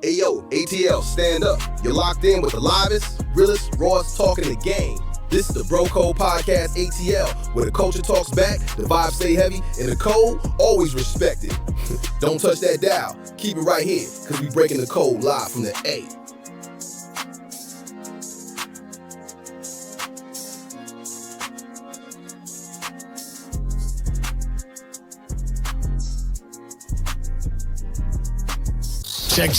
Hey yo, ATL, stand up. You're locked in with the livest, realest, rawest talk in the game. This is the Code Podcast ATL, where the culture talks back, the vibes stay heavy, and the code always respected. Don't touch that dial. Keep it right here, because we breaking the code live from the A. Check.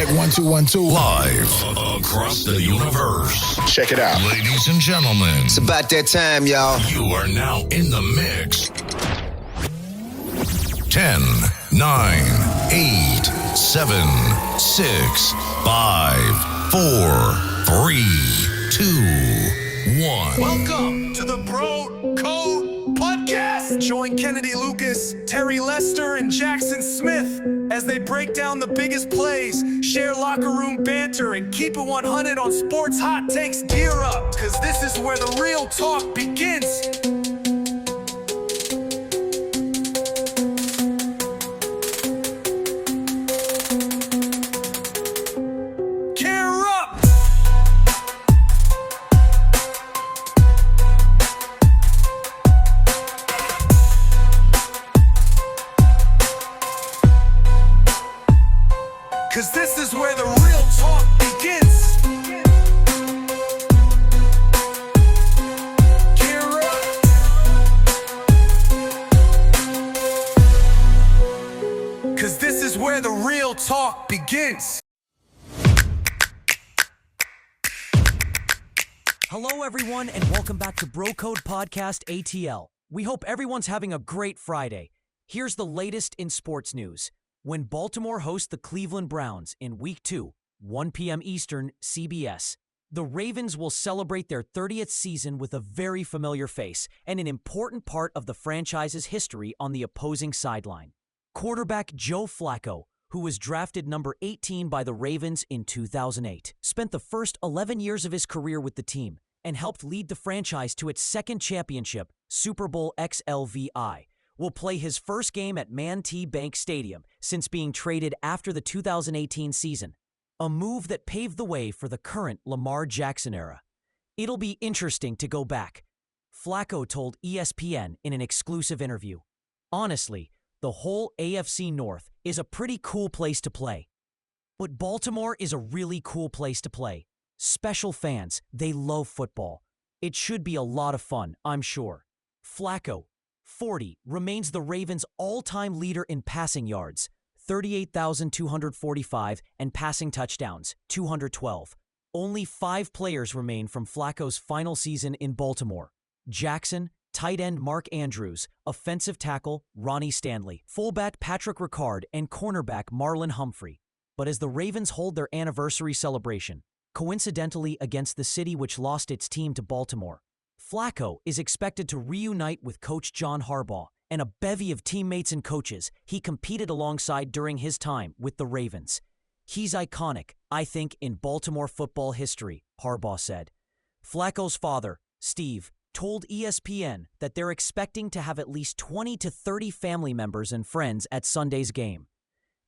1 2 1 2. Live across the universe. Check it out. Ladies and gentlemen, It's about that time, y'all. you are now in the mix. 10, 9, 8, 7, 6, 5, 4, 3, 2, 1. Welcome to the Code Podcast. Join Kennedy Lucas, Terry Lester, and Jackson Smith as they break down the biggest plays, share locker room banter, and keep it 100 on sports hot takes. Gear up, because this is where the real talk begins. Cause this is where the real talk begins. Gear up. Cause this is where the real talk begins. Hello everyone and welcome back to Code Podcast ATL. We hope everyone's having a great Friday. Here's the latest in sports news. When Baltimore hosts the Cleveland Browns in Week 2, 1 p.m. Eastern, CBS, the Ravens will celebrate their 30th season with a very familiar face and an important part of the franchise's history on the opposing sideline. Quarterback Joe Flacco, who was drafted number 18 by the Ravens in 2008, spent the first 11 years of his career with the team and helped lead the franchise to its second championship, Super Bowl XLVI. Will play his first game at Man-T Bank Stadium since being traded after the 2018 season, a move that paved the way for the current Lamar Jackson era. It'll be interesting to go back, Flacco told ESPN in an exclusive interview. Honestly, the whole AFC North is a pretty cool place to play. But Baltimore is a really cool place to play. Special fans, they love football. It should be a lot of fun, I'm sure. Flacco, 40, remains the Ravens' all-time leader in passing yards, 38,245, and passing touchdowns, 212. Only 5 players remain from Flacco's final season in Baltimore. Jackson, tight end Mark Andrews, offensive tackle Ronnie Stanley, fullback Patrick Ricard, and cornerback Marlon Humphrey. But as the Ravens hold their anniversary celebration, coincidentally against the city which lost its team to Baltimore, Flacco is expected to reunite with Coach John Harbaugh and a bevy of teammates and coaches he competed alongside during his time with the Ravens. He's iconic, I think, in Baltimore football history, Harbaugh said. Flacco's father, Steve, told ESPN that they're expecting to have at least 20 to 30 family members and friends at Sunday's game.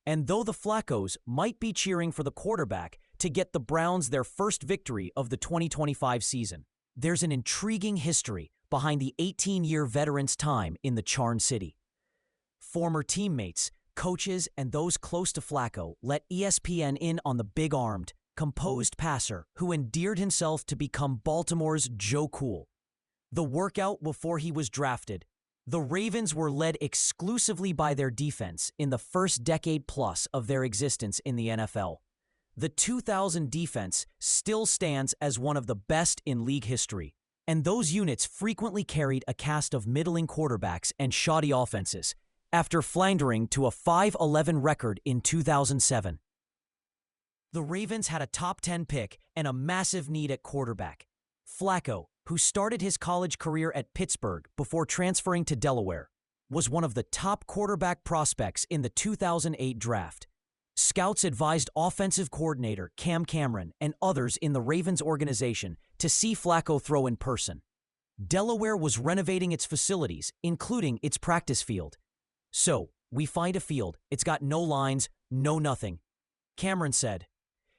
And though the Flaccos might be cheering for the quarterback to get the Browns their first victory of the 2025 season, there's an intriguing history behind the 18-year veteran's time in the Charn City. Former teammates, coaches, and those close to Flacco let ESPN in on the big-armed, composed passer who endeared himself to become Baltimore's Joe Cool. The workout before he was drafted, the Ravens were led exclusively by their defense in the first decade-plus of their existence in the NFL. The 2000 defense still stands as one of the best in league history, and those units frequently carried a cast of middling quarterbacks and shoddy offenses, after floundering to a 5-11 record in 2007. The Ravens had a top 10 pick and a massive need at quarterback. Flacco, who started his college career at Pittsburgh before transferring to Delaware, was one of the top quarterback prospects in the 2008 draft. Scouts advised offensive coordinator Cam Cameron and others in the Ravens organization to see Flacco throw in person. Delaware was renovating its facilities, including its practice field. So, we find a field, it's got no lines, no nothing. Cameron said,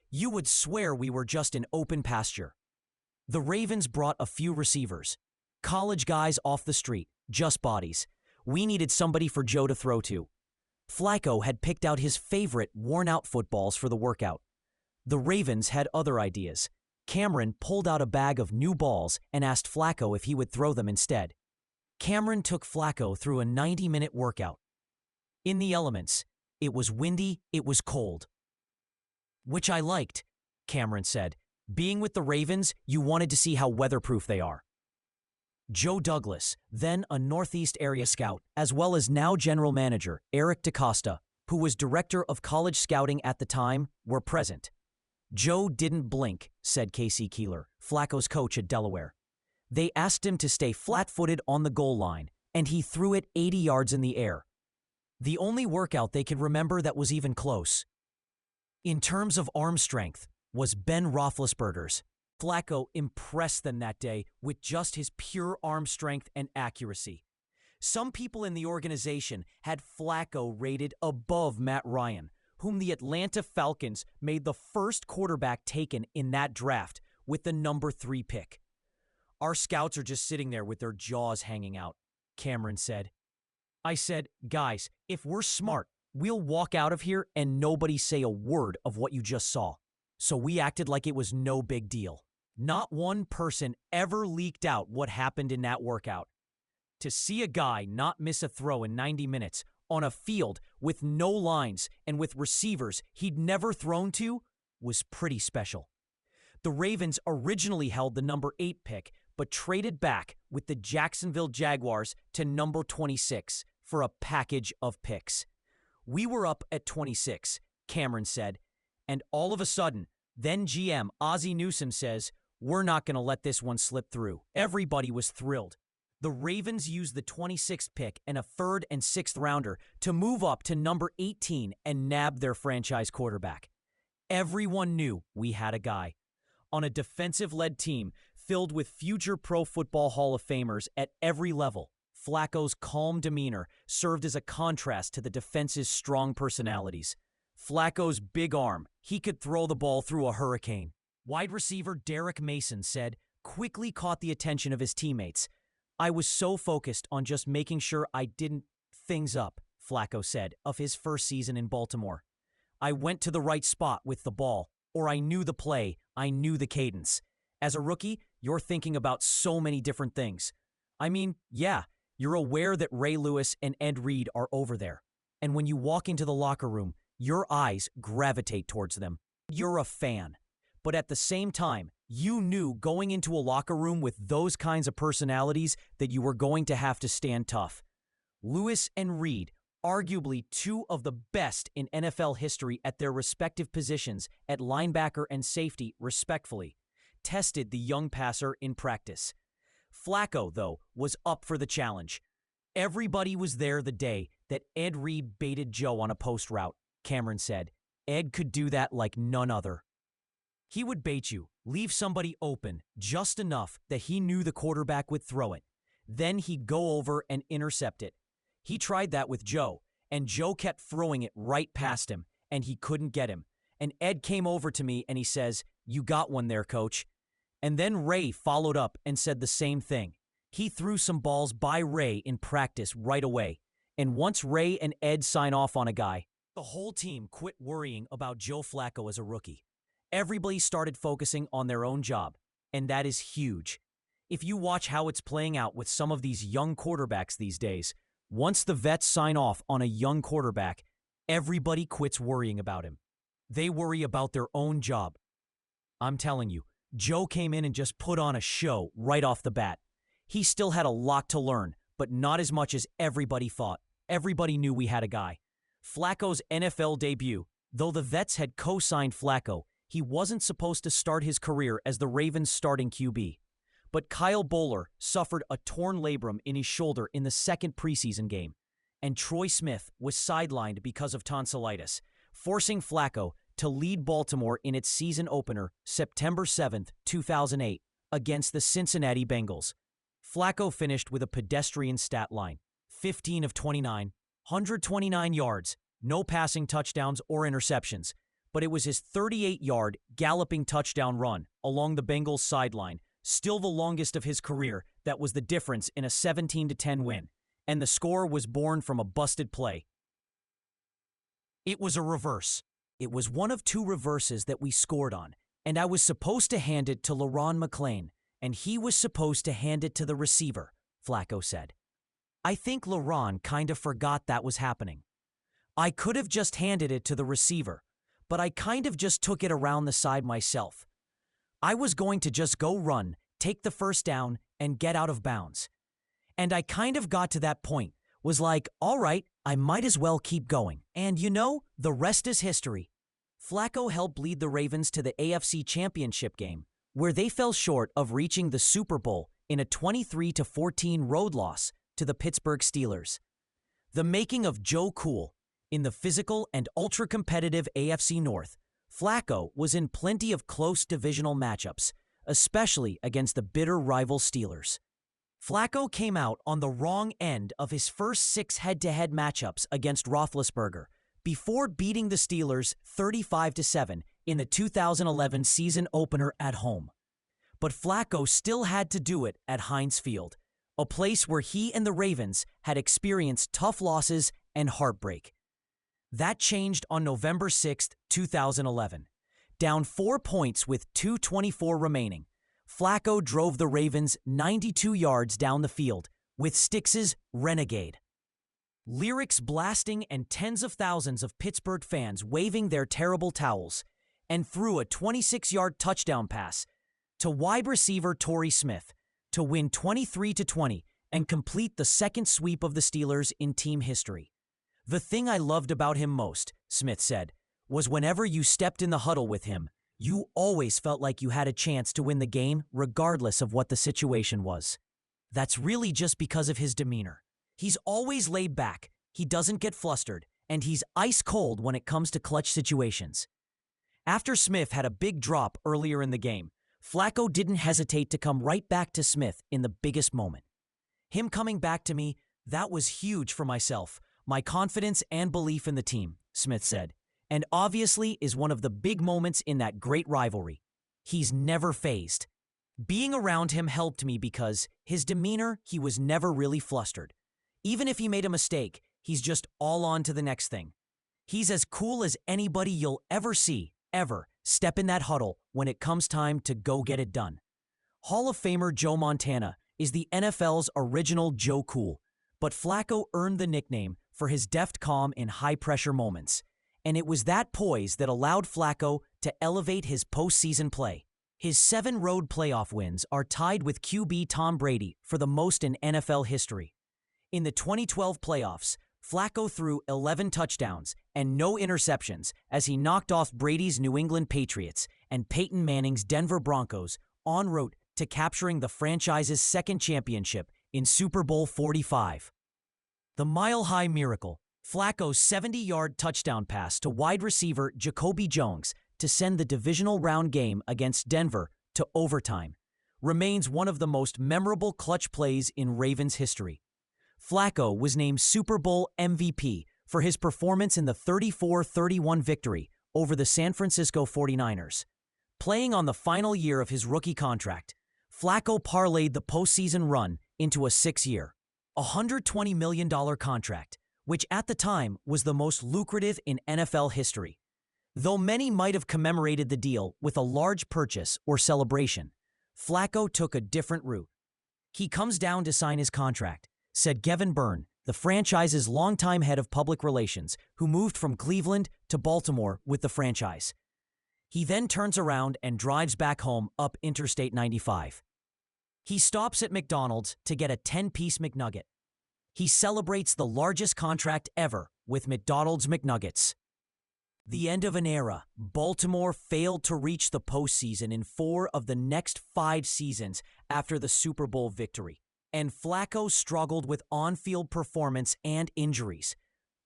You would swear we were just in open pasture. The Ravens brought a few receivers. College guys off the street, just bodies. We needed somebody for Joe to throw to. Flacco had picked out his favorite worn-out footballs for the workout. The Ravens had other ideas. Cameron pulled out a bag of new balls and asked Flacco if he would throw them instead. Cameron took Flacco through a 90-minute workout. In the elements, it was windy, it was cold. Which I liked, Cameron said. Being with the Ravens, you wanted to see how weatherproof they are. Joe Douglas, then a Northeast area scout, as well as now general manager Eric DaCosta, who was director of college scouting at the time, were present. Joe didn't blink, said Casey Keeler, Flacco's coach at Delaware. They asked him to stay flat-footed on the goal line, and he threw it 80 yards in the air. The only workout they could remember that was even close. In terms of arm strength, was Ben Roethlisberger's. Flacco impressed them that day with just his pure arm strength and accuracy. Some people in the organization had Flacco rated above Matt Ryan, whom the Atlanta Falcons made the first quarterback taken in that draft with the number 3 pick. Our scouts are just sitting there with their jaws hanging out, Cameron said. I said, guys, if we're smart, we'll walk out of here and nobody say a word of what you just saw. So we acted like it was no big deal. Not one person ever leaked out what happened in that workout. To see a guy not miss a throw in 90 minutes on a field with no lines and with receivers he'd never thrown to was pretty special. The Ravens originally held the number 8 pick, but traded back with the Jacksonville Jaguars to number 26 for a package of picks. We were up at 26, Cameron said, and all of a sudden, then GM Ozzie Newsome says, we're not going to let this one slip through. Everybody was thrilled. The Ravens used the 26th pick and a 3rd and 6th rounder to move up to number 18 and nab their franchise quarterback. Everyone knew we had a guy. On a defensive-led team filled with future Pro Football Hall of Famers at every level, Flacco's calm demeanor served as a contrast to the defense's strong personalities. Flacco's big arm, he could throw the ball through a hurricane. Wide receiver Derek Mason said, quickly caught the attention of his teammates. I was so focused on just making sure I didn't things up, Flacco said, of his first season in Baltimore. I went to the right spot with the ball, or I knew the play, I knew the cadence. As a rookie, you're thinking about so many different things. I mean, yeah, you're aware that Ray Lewis and Ed Reed are over there. And when you walk into the locker room, your eyes gravitate towards them. You're a fan. But at the same time, you knew going into a locker room with those kinds of personalities that you were going to have to stand tough. Lewis and Reed, arguably 2 of the best in NFL history at their respective positions at linebacker and safety, respectfully, tested the young passer in practice. Flacco, though, was up for the challenge. Everybody was there the day that Ed Reed baited Joe on a post route, Cameron said. Ed could do that like none other. He would bait you, leave somebody open just enough that he knew the quarterback would throw it. Then he'd go over and intercept it. He tried that with Joe, and Joe kept throwing it right past him, and he couldn't get him. And Ed came over to me and he says, "You got one there, coach." And then Ray followed up and said the same thing. He threw some balls by Ray in practice right away. And once Ray and Ed sign off on a guy, the whole team quit worrying about Joe Flacco as a rookie. Everybody started focusing on their own job, and that is huge. If you watch how it's playing out with some of these young quarterbacks these days, once the vets sign off on a young quarterback, everybody quits worrying about him. They worry about their own job. I'm telling you, Joe came in and just put on a show right off the bat. He still had a lot to learn, but not as much as everybody thought. Everybody knew we had a guy. Flacco's NFL debut, though the vets had co-signed Flacco, he wasn't supposed to start his career as the Ravens' starting QB. But Kyle Bowler suffered a torn labrum in his shoulder in the second preseason game, and Troy Smith was sidelined because of tonsillitis, forcing Flacco to lead Baltimore in its season opener September 7th, 2008, against the Cincinnati Bengals. Flacco finished with a pedestrian stat line, 15 of 29, 129 yards, no passing touchdowns or interceptions, but it was his 38-yard galloping touchdown run along the Bengals sideline, still the longest of his career, that was the difference in a 17-10 win. And the score was born from a busted play. It was a reverse. It was one of two reverses that we scored on, and I was supposed to hand it to LaRon McClain, and he was supposed to hand it to the receiver, Flacco said. I think LaRon kind of forgot that was happening. I could have just handed it to the receiver, but I kind of just took it around the side myself. I was going to just go run, take the first down, and get out of bounds. And I kind of got to that point, was like, all right, I might as well keep going. And you know, the rest is history. Flacco helped lead the Ravens to the AFC Championship game, where they fell short of reaching the Super Bowl in a 23-14 road loss to the Pittsburgh Steelers. The making of Joe Cool in the physical and ultra-competitive AFC North, Flacco was in plenty of close divisional matchups, especially against the bitter rival Steelers. Flacco came out on the wrong end of his first 6 head-to-head matchups against Roethlisberger before beating the Steelers 35-7 in the 2011 season opener at home. But Flacco still had to do it at Heinz Field, a place where he and the Ravens had experienced tough losses and heartbreak. That changed on November 6, 2011. Down 4 points with 2:24 remaining, Flacco drove the Ravens 92 yards down the field with Styx's Renegade. Lyrics blasting and tens of thousands of Pittsburgh fans waving their terrible towels, and threw a 26-yard touchdown pass to wide receiver Torrey Smith to win 23-20 and complete the second sweep of the Steelers in team history. The thing I loved about him most, Smith said, was whenever you stepped in the huddle with him, you always felt like you had a chance to win the game regardless of what the situation was. That's really just because of his demeanor. He's always laid back, he doesn't get flustered, and he's ice cold when it comes to clutch situations. After Smith had a big drop earlier in the game, Flacco didn't hesitate to come right back to Smith in the biggest moment. Him coming back to me, that was huge for myself, my confidence and belief in the team, Smith said, and obviously is one of the big moments in that great rivalry. He's never fazed. Being around him helped me because his demeanor, he was never really flustered. Even if he made a mistake, he's just all on to the next thing. He's as cool as anybody you'll ever see, ever, step in that huddle when it comes time to go get it done. Hall of Famer Joe Montana is the NFL's original Joe Cool, but Flacco earned the nickname for his deft calm in high-pressure moments, and it was that poise that allowed Flacco to elevate his postseason play. His 7 road playoff wins are tied with QB Tom Brady for the most in NFL history. In the 2012 playoffs, Flacco threw 11 touchdowns and no interceptions as he knocked off Brady's New England Patriots and Peyton Manning's Denver Broncos en route to capturing the franchise's second championship in Super Bowl 45. The mile-high miracle, Flacco's 70-yard touchdown pass to wide receiver Jacoby Jones to send the divisional round game against Denver to overtime, remains one of the most memorable clutch plays in Ravens history. Flacco was named Super Bowl MVP for his performance in the 34-31 victory over the San Francisco 49ers. Playing on the final year of his rookie contract, Flacco parlayed the postseason run into a 6-year, $120 million contract, which at the time was the most lucrative in NFL history. Though many might have commemorated the deal with a large purchase or celebration, Flacco took a different route. He comes down to sign his contract, said Kevin Byrne, the franchise's longtime head of public relations, who moved from Cleveland to Baltimore with the franchise. He then turns around and drives back home up Interstate 95. He stops at McDonald's to get a 10-piece McNugget. He celebrates the largest contract ever with McDonald's McNuggets. The end of an era. Baltimore failed to reach the postseason in 4 of the next 5 seasons after the Super Bowl victory, and Flacco struggled with on-field performance and injuries.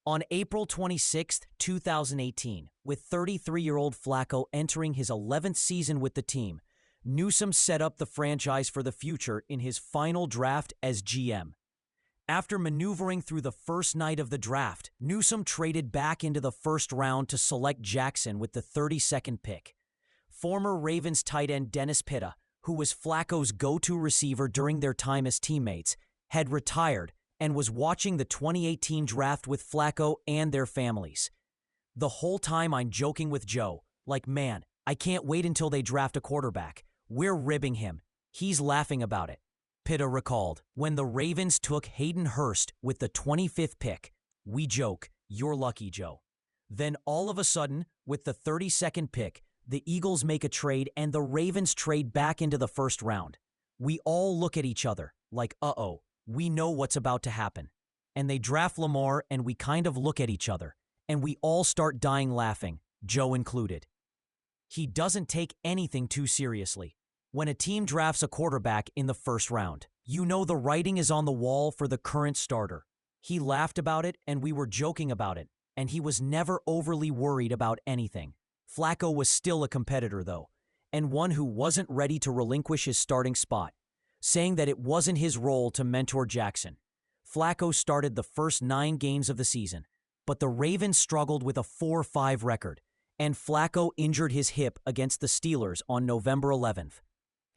On April 26, 2018, with 33-year-old Flacco entering his 11th season with the team, Newsom set up the franchise for the future in his final draft as GM. After maneuvering through the first night of the draft, Newsome traded back into the first round to select Jackson with the 32nd pick. Former Ravens tight end Dennis Pitta, who was Flacco's go-to receiver during their time as teammates, had retired and was watching the 2018 draft with Flacco and their families. The whole time I'm joking with Joe, like, man, I can't wait until they draft a quarterback. We're ribbing him. He's laughing about it. Pitta recalled, when the Ravens took Hayden Hurst with the 25th pick, we joke, you're lucky, Joe. Then all of a sudden, with the 32nd pick, the Eagles make a trade and the Ravens trade back into the first round. We all look at each other like, uh-oh, we know what's about to happen. And they draft Lamar and we kind of look at each other and we all start dying laughing, Joe included. He doesn't take anything too seriously. When a team drafts a quarterback in the first round, you know the writing is on the wall for the current starter. He laughed about it and we were joking about it, and he was never overly worried about anything. Flacco was still a competitor, though, and one who wasn't ready to relinquish his starting spot, saying that it wasn't his role to mentor Jackson. Flacco started the first 9 games of the season, but the Ravens struggled with a 4-5 record, and Flacco injured his hip against the Steelers on November 11th.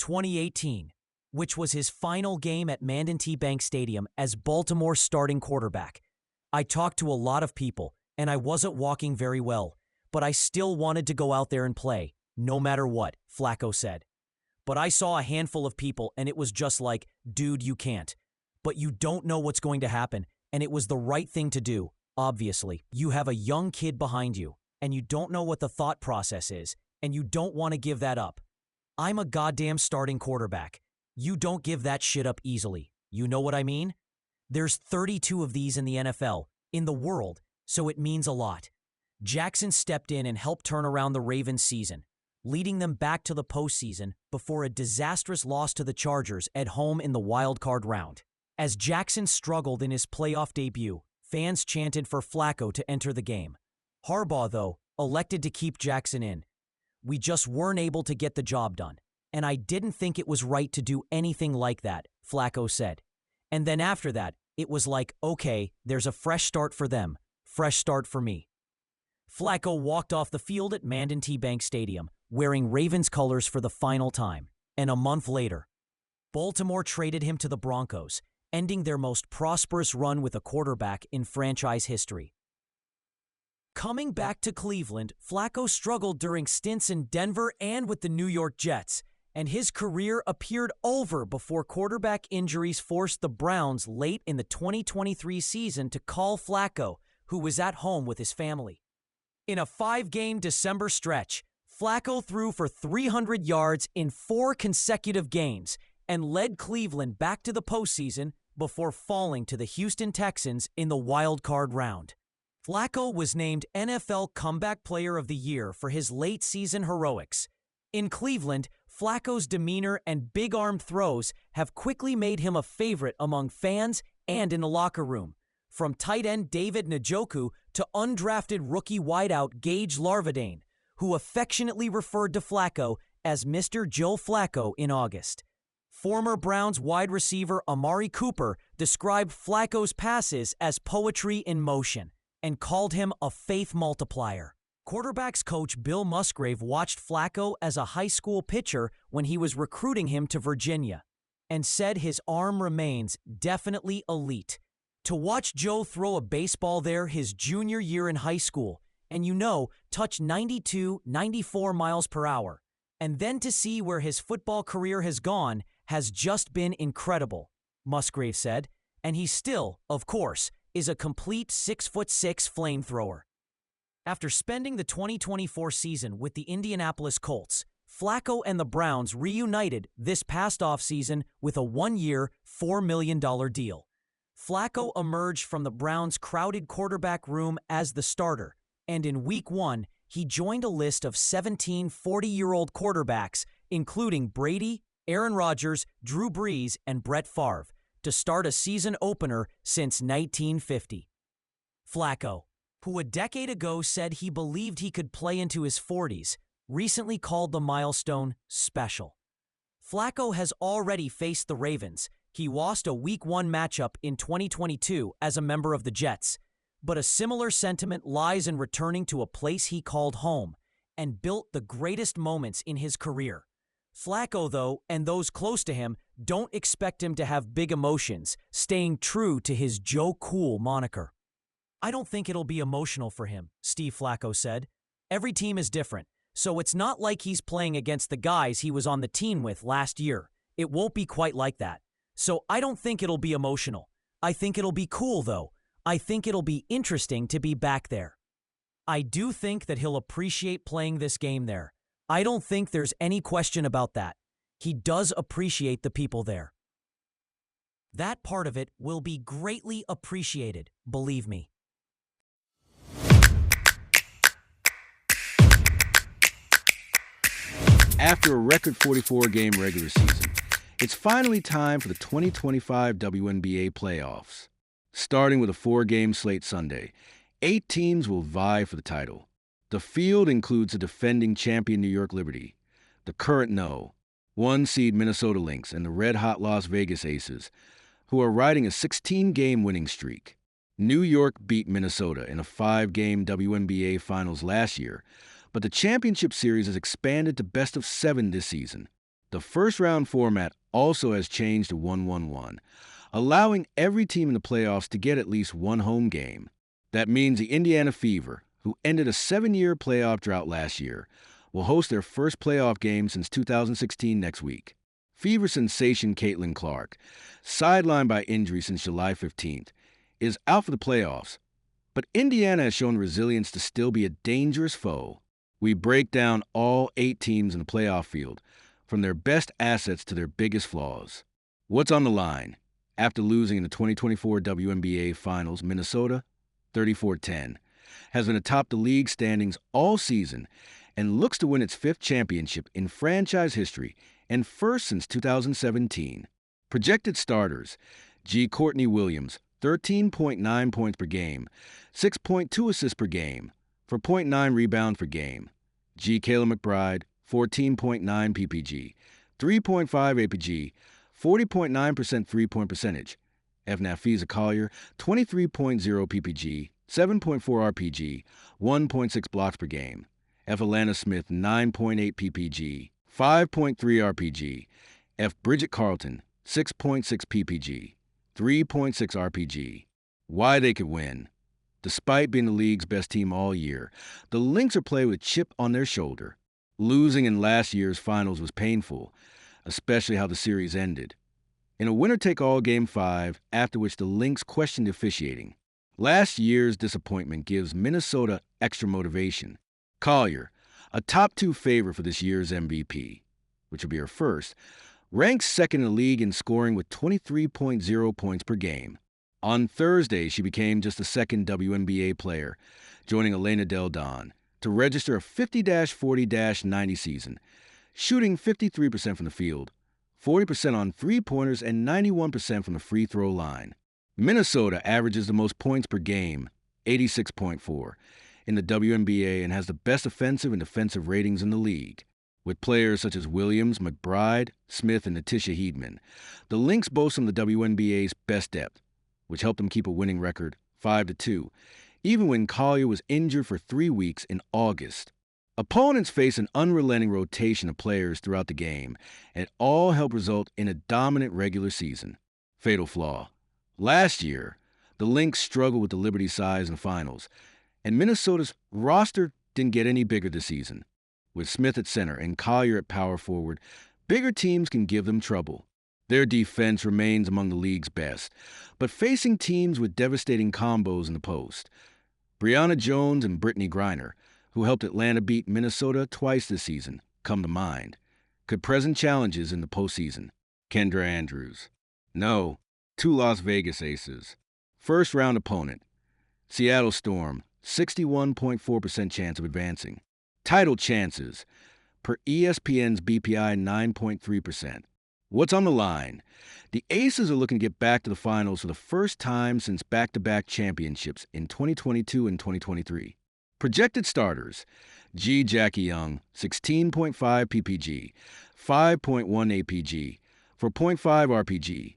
2018, which was his final game at Mandinty Bank Stadium as Baltimore's starting quarterback. I talked to a lot of people, and I wasn't walking very well, but I still wanted to go out there and play, no matter what, Flacco said. But I saw a handful of people, and it was just like, dude, you can't. But you don't know what's going to happen, and it was the right thing to do, obviously. You have a young kid behind you, and you don't know what the thought process is, and you don't want to give that up. I'm a goddamn starting quarterback. You don't give that shit up easily. You know what I mean? There's 32 of these in the NFL, in the world, so it means a lot. Jackson stepped in and helped turn around the Ravens season, leading them back to the postseason before a disastrous loss to the Chargers at home in the wild card round. As Jackson struggled in his playoff debut, fans chanted for Flacco to enter the game. Harbaugh, though, elected to keep Jackson in. We just weren't able to get the job done, and I didn't think it was right to do anything like that, Flacco said. And then after that, it was like, okay, there's a fresh start for them, fresh start for me. Flacco walked off the field at Mandinty Bank Stadium, wearing Ravens colors for the final time, and a month later, Baltimore traded him to the Broncos, ending their most prosperous run with a quarterback in franchise history. Coming back to Cleveland, Flacco struggled during stints in Denver and with the New York Jets, and his career appeared over before quarterback injuries forced the Browns late in the 2023 season to call Flacco, who was at home with his family. In a 5-game December stretch, Flacco threw for 300 yards in 4 consecutive games and led Cleveland back to the postseason before falling to the Houston Texans in the wild card round. Flacco was named NFL Comeback Player of the Year for his late-season heroics. In Cleveland, Flacco's demeanor and big-arm throws have quickly made him a favorite among fans and in the locker room. From tight end David Njoku to undrafted rookie wideout Gage Larvadain, who affectionately referred to Flacco as Mr. Joe Flacco in August. Former Browns wide receiver Amari Cooper described Flacco's passes as poetry in motion and called him a faith multiplier. Quarterbacks coach Bill Musgrave watched Flacco as a high school pitcher when he was recruiting him to Virginia and said his arm remains definitely elite. To watch Joe throw a baseball there his junior year in high school and, touch 92, 94 miles per hour, and then to see where his football career has gone has just been incredible, Musgrave said, and he still, of course, is a complete 6'6" flamethrower. After spending the 2024 season with the Indianapolis Colts, Flacco and the Browns reunited this past offseason with a 1-year, $4 million deal. Flacco emerged from the Browns' crowded quarterback room as the starter, and in Week 1, he joined a list of 17 40-year-old quarterbacks, including Brady, Aaron Rodgers, Drew Brees, and Brett Favre, to start a season opener since 1950. Flacco, who a decade ago said he believed he could play into his 40s, recently called the milestone special. Flacco has already faced the Ravens, He lost a Week 1 matchup in 2022 as a member of the Jets, but a similar sentiment lies in returning to a place he called home and built the greatest moments in his career. Flacco, though, and those close to him don't expect him to have big emotions, staying true to his Joe Cool moniker. "I don't think it'll be emotional for him," Steve Flacco said. "Every team is different, so it's not like he's playing against the guys he was on the team with last year. It won't be quite like that. So I don't think it'll be emotional. I think it'll be cool, though. I think it'll be interesting to be back there. I do think that he'll appreciate playing this game there. I don't think there's any question about that. He does appreciate the people there. That part of it will be greatly appreciated, believe me." After a record 44-game regular season, it's finally time for the 2025 WNBA playoffs. Starting with a 4-game slate Sunday, 8 teams will vie for the title. The field includes the defending champion New York Liberty, the current 1-seed Minnesota Lynx, and the red-hot Las Vegas Aces, who are riding a 16-game winning streak. New York beat Minnesota in a 5-game WNBA Finals last year, but the championship series has expanded to best of 7 this season. The first-round format also has changed to 1-1-1, allowing every team in the playoffs to get at least one home game. That means the Indiana Fever, who ended a 7-year playoff drought last year, will host their first playoff game since 2016 next week. Fever sensation Caitlin Clark, sidelined by injury since July 15th, is out for the playoffs, but Indiana has shown resilience to still be a dangerous foe. We break down all 8 teams in the playoff field, from their best assets to their biggest flaws. What's on the line? After losing in the 2024 WNBA Finals, Minnesota, 34-10, has been atop the league standings all season and looks to win its 5th championship in franchise history and first since 2017. Projected starters: G. Courtney Williams, 13.9 points per game, 6.2 assists per game, for 0.9 rebounds per game. G. Kayla McBride, 14.9 PPG, 3.5 APG, 40.9% three-point percentage. F. Nafisa Collier, 23.0 PPG, 7.4 RPG, 1.6 blocks per game. F. Alana Smith, 9.8 PPG, 5.3 RPG. F. Bridget Carlton, 6.6 PPG, 3.6 RPG. Why they could win. Despite being the league's best team all year, the Lynx are playing with a chip on their shoulder. Losing in last year's finals was painful, especially how the series ended. In a winner-take-all Game 5, after which the Lynx questioned officiating. Last year's disappointment gives Minnesota extra motivation. Collier, a top 2 favorite for this year's MVP, which will be her first, ranks second in the league in scoring with 23.0 points per game. On Thursday, she became just the second WNBA player, joining Elena Del Don, to register a 50-40-90 season, shooting 53% from the field, 40% on three-pointers, and 91% from the free throw line. Minnesota averages the most points per game, 86.4, in the WNBA and has the best offensive and defensive ratings in the league. With players such as Williams, McBride, Smith, and Natisha Heedman, the Lynx boast some of the WNBA's best depth, which helped them keep a winning record 5-2, even when Collier was injured for 3 weeks in August. Opponents face an unrelenting rotation of players throughout the game, and all help result in a dominant regular season. Fatal flaw. Last year, the Lynx struggled with the Liberty size in the finals, and Minnesota's roster didn't get any bigger this season. With Smith at center and Collier at power forward, bigger teams can give them trouble. Their defense remains among the league's best, but facing teams with devastating combos in the post. Brianna Jones and Brittany Griner, who helped Atlanta beat Minnesota twice this season, come to mind. Could present challenges in the postseason. Kendra Andrews. No, 2 Las Vegas Aces. First-round opponent. Seattle Storm, 61.4% chance of advancing. Title chances. Per ESPN's BPI, 9.3%. What's on the line? The Aces are looking to get back to the finals for the first time since back-to-back championships in 2022 and 2023. Projected starters: G. Jackie Young, 16.5 PPG, 5.1 APG, for 0.5 RPG.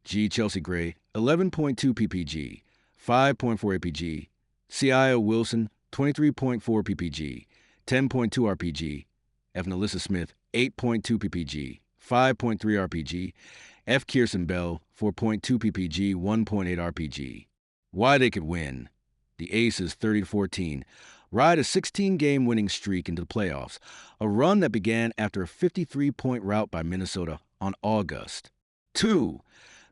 G. Chelsea Gray, 11.2 ppg, 5.4 APG. Cia Wilson, 23.4 ppg, 10.2 RPG. F. Nalissa Smith, 8.2 ppg, 5.3 RPG. F. Kirsten Bell, 4.2 ppg, 1.8 RPG. Why they could win. The Aces, 30-14, ride a 16-game winning streak into the playoffs, a run that began after a 53-point rout by Minnesota on August. 2.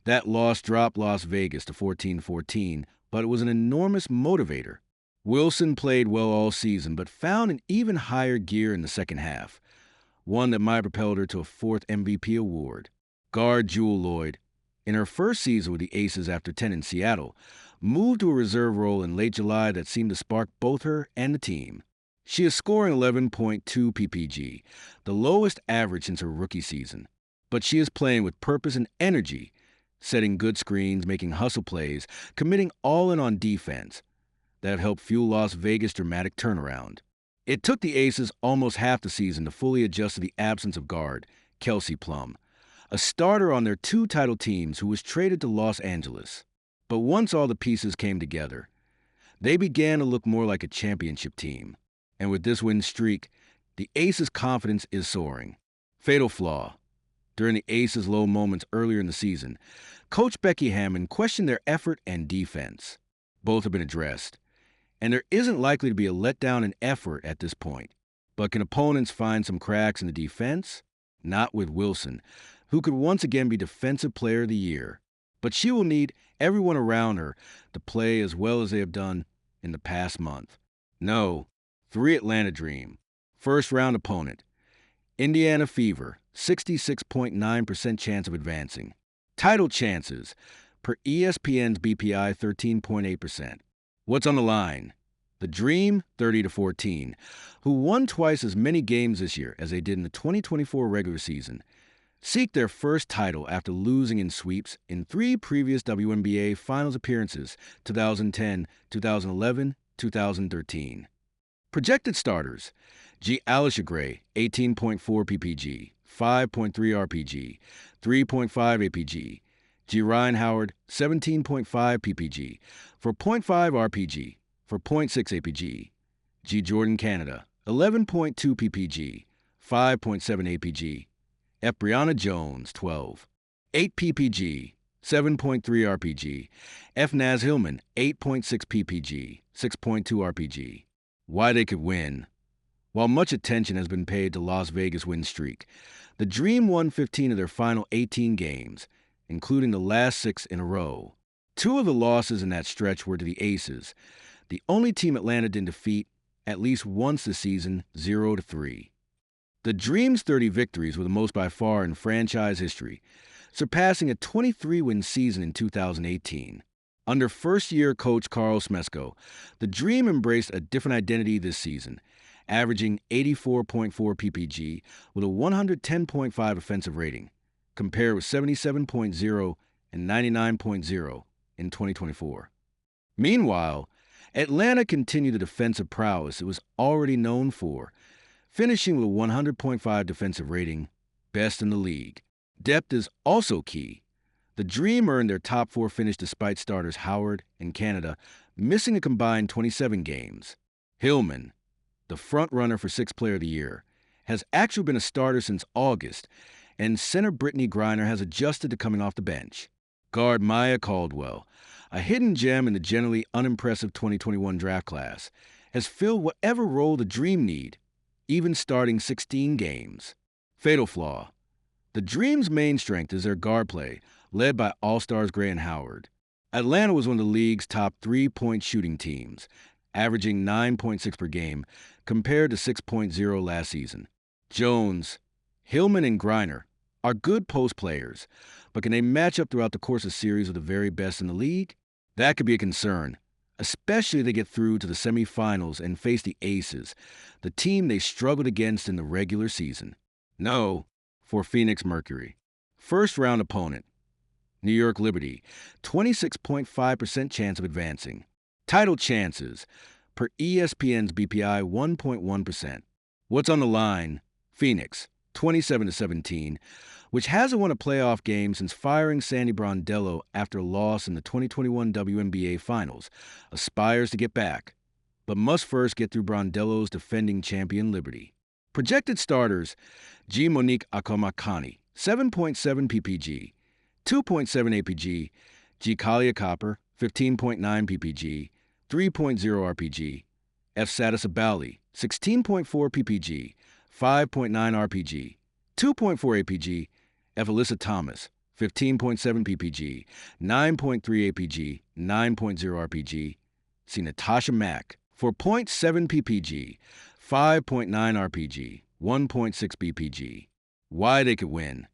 That loss dropped Las Vegas to 14-14, but it was an enormous motivator. Wilson played well all season, but found an even higher gear in the second half, one that might have propelled her to a 4th MVP award. Guard Jewel Lloyd, in her first season with the Aces after 10 in Seattle, moved to a reserve role in late July that seemed to spark both her and the team. She is scoring 11.2 ppg, the lowest average since her rookie season. But she is playing with purpose and energy, setting good screens, making hustle plays, committing all in on defense. That helped fuel Las Vegas' dramatic turnaround. It took the Aces almost half the season to fully adjust to the absence of guard, Kelsey Plum, a starter on their 2 title teams who was traded to Los Angeles. But once all the pieces came together, they began to look more like a championship team. And with this win streak, the Aces' confidence is soaring. Fatal flaw. During the Aces' low moments earlier in the season, Coach Becky Hammon questioned their effort and defense. Both have been addressed, and there isn't likely to be a letdown in effort at this point. But can opponents find some cracks in the defense? Not with Wilson, who could once again be Defensive Player of the Year. But she will need everyone around her to play as well as they have done in the past month. No, 3 Atlanta Dream. First-round opponent. Indiana Fever, 66.9% chance of advancing. Title chances, per ESPN's BPI, 13.8%. What's on the line? The Dream, 30-14, who won twice as many games this year as they did in the 2024 regular season, seek their first title after losing in sweeps in 3 previous WNBA Finals appearances, 2010, 2011, 2013. Projected starters: G. Alicia Gray, 18.4 ppg, 5.3 RPG, 3.5 APG. G. Ryan Howard, 17.5 ppg, for 0.5 RPG, for 0.6 APG. G. Jordan Canada, 11.2 ppg, 5.7 APG. F. Brianna Jones, 12, 8 ppg, 7.3 RPG. F. Naz Hillman, 8.6 ppg, 6.2 RPG. Why they could win. While much attention has been paid to Las Vegas' win streak, the Dream won 15 of their final 18 games, including the last 6 in a row. 2 of the losses in that stretch were to the Aces, the only team Atlanta didn't defeat at least once this season, 0-3. The Dream's 30 victories were the most by far in franchise history, surpassing a 23-win season in 2018. Under first-year coach Carl Smesko, the Dream embraced a different identity this season, averaging 84.4 ppg with a 110.5 offensive rating, compared with 77.0 and 99.0 in 2024. Meanwhile, Atlanta continued the defensive prowess it was already known for, finishing with a 100.5 defensive rating, best in the league. Depth is also key. The Dream earned their top 4 finish despite starters Howard and Canada missing a combined 27 games. Hillman, the front-runner for 6th Player of the Year, has actually been a starter since August, and center Brittany Griner has adjusted to coming off the bench. Guard Maya Caldwell, a hidden gem in the generally unimpressive 2021 draft class, has filled whatever role the Dream need, even starting 16 games. Fatal flaw. The Dream's main strength is their guard play, led by All-Stars Gray and Howard. Atlanta was one of the league's top 3-point shooting teams, averaging 9.6 per game, compared to 6.0 last season. Jones, Hillman, and Griner are good post players, but can they match up throughout the course of series with the very best in the league? That could be a concern, especially if they get through to the semifinals and face the Aces, the team they struggled against in the regular season. No, for Phoenix Mercury. First-round opponent, New York Liberty, 26.5% chance of advancing. Title chances, per ESPN's BPI, 1.1%. What's on the line? Phoenix, 27-17, which hasn't won a playoff game since firing Sandy Brondello after a loss in the 2021 WNBA Finals, aspires to get back, but must first get through Brondello's defending champion Liberty. Projected starters: G. Monique Akomakani, 7.7 ppg, 2.7 apg, G. Kalia Copper, 15.9 ppg, 3.0 rpg, F. Satis Abali, 16.4 ppg, 5.9 rpg, 2.4 apg, F. Alyssa Thomas, 15.7 ppg, 9.3 apg, 9.0 rpg. C. Natasha Mack, 4.7 ppg, 5.9 rpg, 1.6 bpg. Why they could win.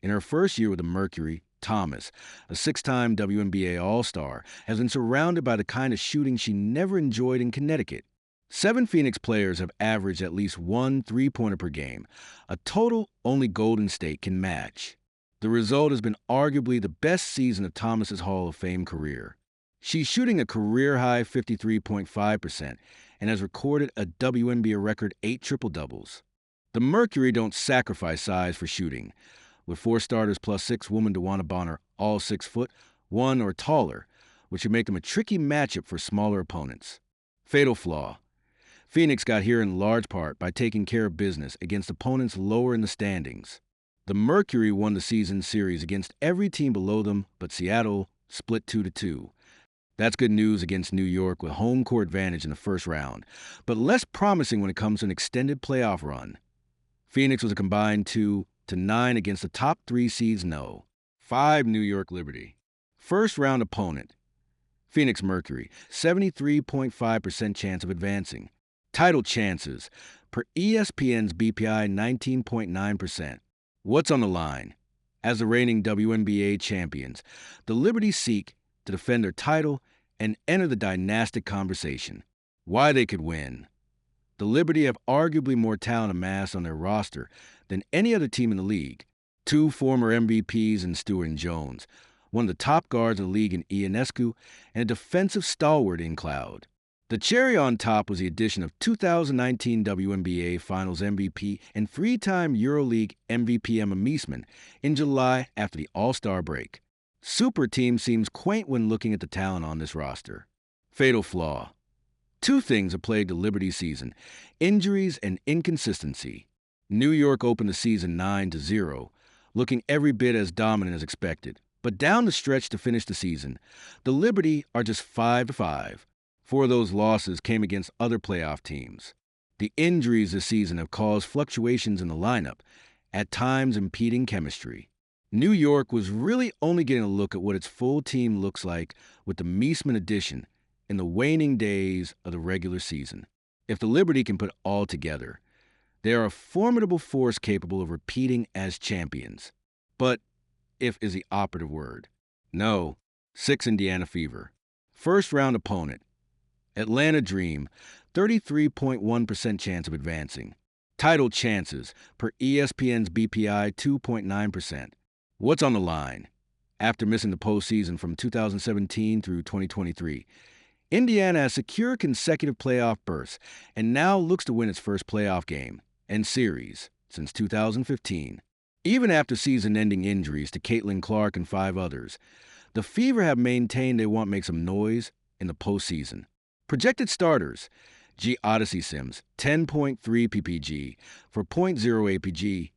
In her first year with the Mercury, Thomas, a six-time WNBA All-Star, has been surrounded by the kind of shooting she never enjoyed in Connecticut. 7 Phoenix players have averaged at least 1 3-pointer per game, a total only Golden State can match. The result has been arguably the best season of Thomas's Hall of Fame career. She's shooting a career-high 53.5% and has recorded a WNBA record 8 triple-doubles. The Mercury don't sacrifice size for shooting, with 4 starters plus 6 women DeWanna Bonner all 6 foot, 1 or taller, which would make them a tricky matchup for smaller opponents. Fatal flaw. Phoenix got here in large part by taking care of business against opponents lower in the standings. The Mercury won the season series against every team below them, but Seattle split 2-2. That's good news against New York with home court advantage in the first round, but less promising when it comes to an extended playoff run. Phoenix was a combined 2-9 against the top 3 seeds no. 5 New York Liberty. First round opponent: Phoenix Mercury, 73.5% chance of advancing. Title chances: per ESPN's BPI, 19.9%. What's on the line? As the reigning WNBA champions, the Liberty seek to defend their title and enter the dynastic conversation. Why they could win. The Liberty have arguably more talent amassed on their roster than any other team in the league. 2 former MVPs in Stewart and Jones, one of the top guards in the league in Ionescu, and a defensive stalwart in Cloud. The cherry on top was the addition of 2019 WNBA Finals MVP and 3-time EuroLeague MVP Emma Meesman in July after the All-Star break. Super team seems quaint when looking at the talent on this roster. Fatal flaw. 2 things have plagued the Liberty season: injuries and inconsistency. New York opened the season 9-0, looking every bit as dominant as expected. But down the stretch to finish the season, the Liberty are just 5-5. 4 of those losses came against other playoff teams. The injuries this season have caused fluctuations in the lineup, at times impeding chemistry. New York was really only getting a look at what its full team looks like with the Meesman addition in the waning days of the regular season. If the Liberty can put it all together, they are a formidable force capable of repeating as champions. But if is the operative word. No. 6 Indiana Fever. First round opponent: Atlanta Dream, 33.1% chance of advancing. Title chances: per ESPN's BPI, 2.9%. What's on the line? After missing the postseason from 2017 through 2023, Indiana has secured consecutive playoff berths and now looks to win its first playoff game and series since 2015. Even after season-ending injuries to Caitlin Clark and 5 others, the Fever have maintained they want to make some noise in the postseason. Projected starters: G. Odyssey Sims, 10.3 ppg, for 0.0 apg.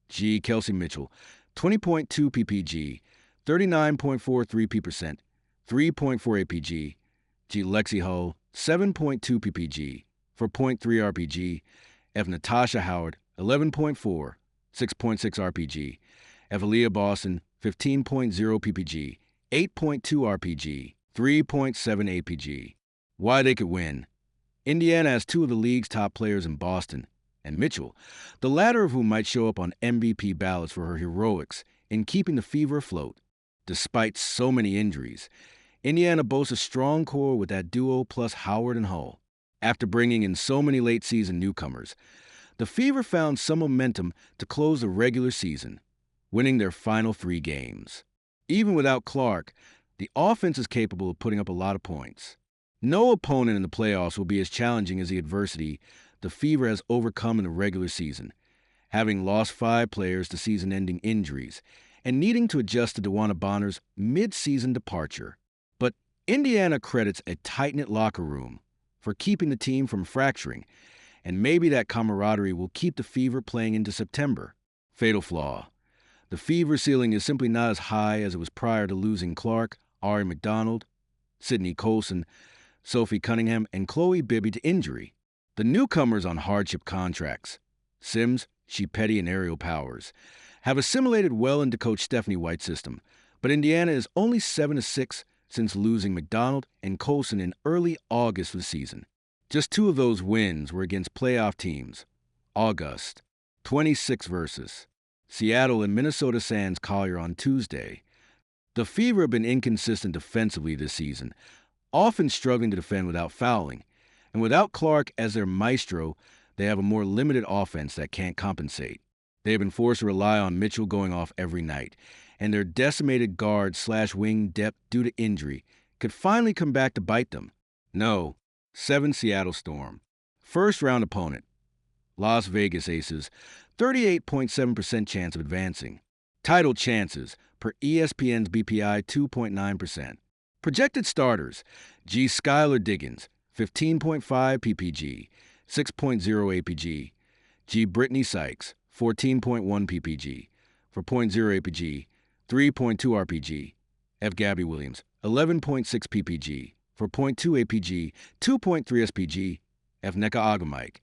G. Kelsey Mitchell, 20.2 ppg, 39.43%, 3.4 apg. G. Lexi Hull, 7.2 ppg, for 0.3 rpg. F. Natasha Howard, 11.4, 6.6 rpg. F. Aaliyah Boston, 15.0 ppg, 8.2 rpg, 3.7 apg. Why they could win. Indiana has 2 of the league's top players in Boston and Mitchell, the latter of whom might show up on MVP ballots for her heroics in keeping the Fever afloat. Despite so many injuries, Indiana boasts a strong core with that duo plus Howard and Hull. After bringing in so many late-season newcomers, the Fever found some momentum to close the regular season, winning their final 3 games. Even without Clark, the offense is capable of putting up a lot of points. No opponent in the playoffs will be as challenging as the adversity the Fever has overcome in the regular season, having lost 5 players to season-ending injuries and needing to adjust to DeWanna Bonner's mid-season departure. But Indiana credits a tight-knit locker room for keeping the team from fracturing, and maybe that camaraderie will keep the Fever playing into September. Fatal flaw. The Fever ceiling is simply not as high as it was prior to losing Clark, Ari McDonald, Sydney Colson, Sophie Cunningham, and Chloe Bibby to injury. The newcomers on hardship contracts, Sims, Petty, and Aerial Powers, have assimilated well into Coach Stephanie White's system, but Indiana is only 7-6 since losing McDonald and Colson in early August of the season. Just 2 of those wins were against playoff teams. August, 26 versus Seattle and Minnesota Sans Collier on Tuesday. The Fever have been inconsistent defensively this season, often struggling to defend without fouling, and without Clark as their maestro, they have a more limited offense that can't compensate. They have been forced to rely on Mitchell going off every night, and their decimated guard/wing depth due to injury could finally come back to bite them. No, 7 Seattle Storm. First round opponent, Las Vegas Aces, 38.7% chance of advancing. Title chances, per ESPN's BPI, 2.9%. Projected starters, G. Skylar Diggins, 15.5 ppg, 6.0 APG. G. Brittany Sykes, 14.1 ppg, for 0.0 APG, 3.2 RPG. F. Gabby Williams, 11.6 ppg, for 0.2 APG, 2.3 SPG. F. Neka Agamike,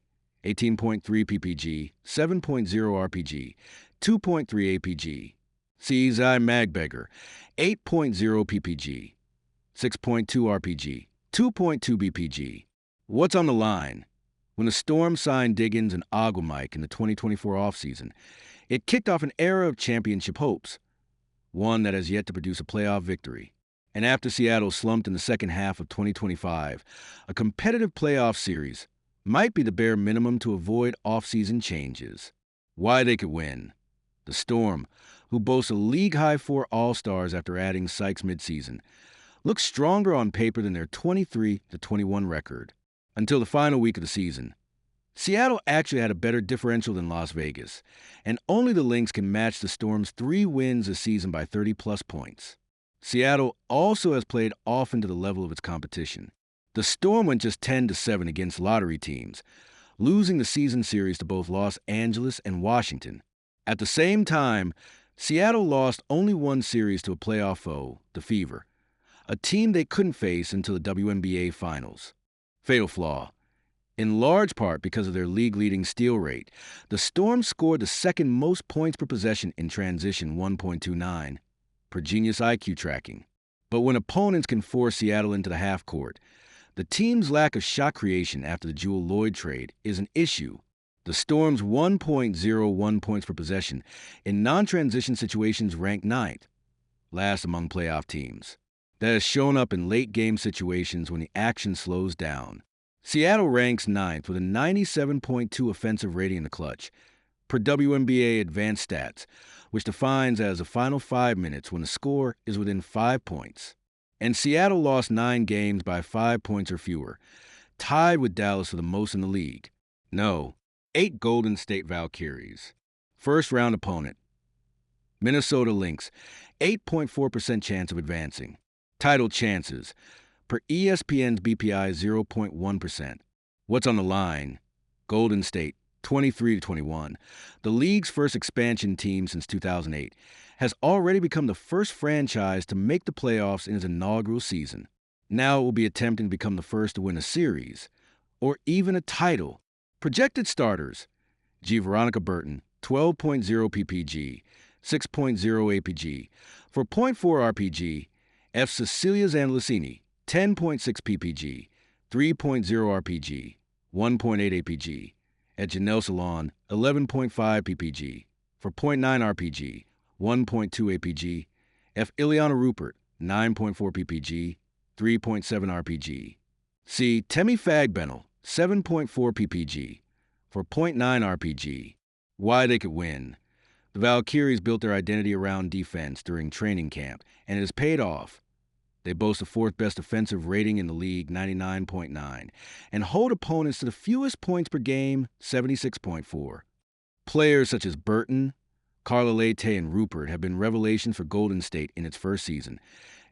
18.3 ppg, 7.0 RPG, 2.3 APG. C. Zai Magbegger, 8.0 ppg, 6.2 RPG, 2.2 BPG. What's on the line? When the Storm signed Diggins and Agamike in the 2024 offseason, it kicked off an era of championship hopes, one that has yet to produce a playoff victory. And after Seattle slumped in the second half of 2025, a competitive playoff series might be the bare minimum to avoid off-season changes. Why they could win. The Storm, who boasts a league-high 4 All-Stars after adding Sykes midseason, looks stronger on paper than their 23-21 record. Until the final week of the season, Seattle actually had a better differential than Las Vegas, and only the Lynx can match the Storm's 3 wins this season by 30-plus points. Seattle also has played often to the level of its competition. The Storm went just 10-7 against lottery teams, losing the season series to both Los Angeles and Washington. At the same time, Seattle lost only 1 series to a playoff foe, the Fever, a team they couldn't face until the WNBA Finals. Fatal flaw. In large part because of their league-leading steal rate, the Storm scored the second most points per possession in transition, 1.29, per Genius IQ tracking. But when opponents can force Seattle into the half court, the team's lack of shot creation after the Jewel Lloyd trade is an issue. The Storm's 1.01 points per possession in non-transition situations ranked 9th, last among playoff teams. That has shown up in late-game situations when the action slows down. Seattle ranks 9th with a 97.2 offensive rating in the clutch, per WNBA Advanced Stats, which defines as the final 5 minutes when the score is within 5 points. And Seattle lost 9 games by 5 points or fewer, tied with Dallas for the most in the league. No, 8 Golden State Valkyries. First-round opponent, Minnesota Lynx, 8.4% chance of advancing. Title chances, per ESPN's BPI, 0.1%. What's on the line? Golden State, 23-21. The league's first expansion team since 2008 has already become the first franchise to make the playoffs in its inaugural season. Now it will be attempting to become the first to win a series, or even a title. Projected starters, G. Veronica Burton, 12.0 ppg, 6.0 APG, for 0.4 RPG. F. Cecilia Zandalicini, 10.6 ppg, 3.0 RPG, 1.8 APG. At Janelle Salon, 11.5 ppg, for 0.9 RPG, 1.2 APG. F. Ileana Rupert, 9.4 ppg, 3.7 RPG. C. Temi Fagbennel, 7.4 ppg, for 0.9 RPG. Why they could win. The Valkyries built their identity around defense during training camp, and it has paid off. They boast the 4th best offensive rating in the league, 99.9, and hold opponents to the fewest points per game, 76.4. Players such as Burton, Carla Leite, and Rupert have been revelations for Golden State in its first season,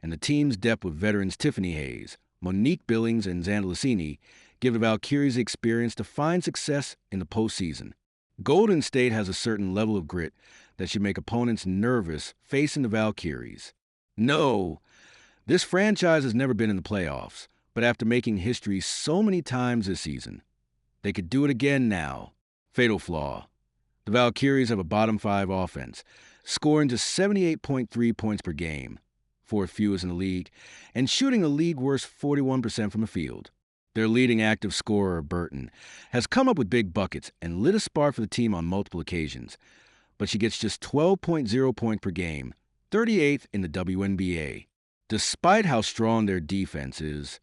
and the team's depth with veterans Tiffany Hayes, Monique Billings, and Xanda Lucini give the Valkyries the experience to find success in the postseason. Golden State has a certain level of grit that should make opponents nervous facing the Valkyries. No, this franchise has never been in the playoffs, but after making history so many times this season, they could do it again now. Fatal flaw. The Valkyries have a bottom 5 offense, scoring just 78.3 points per game, 4th fewest in the league, and shooting a league-worst 41% from the field. Their leading active scorer, Burton, has come up with big buckets and lit a spark for the team on multiple occasions, but she gets just 12.0 points per game, 38th in the WNBA. Despite how strong their defense is,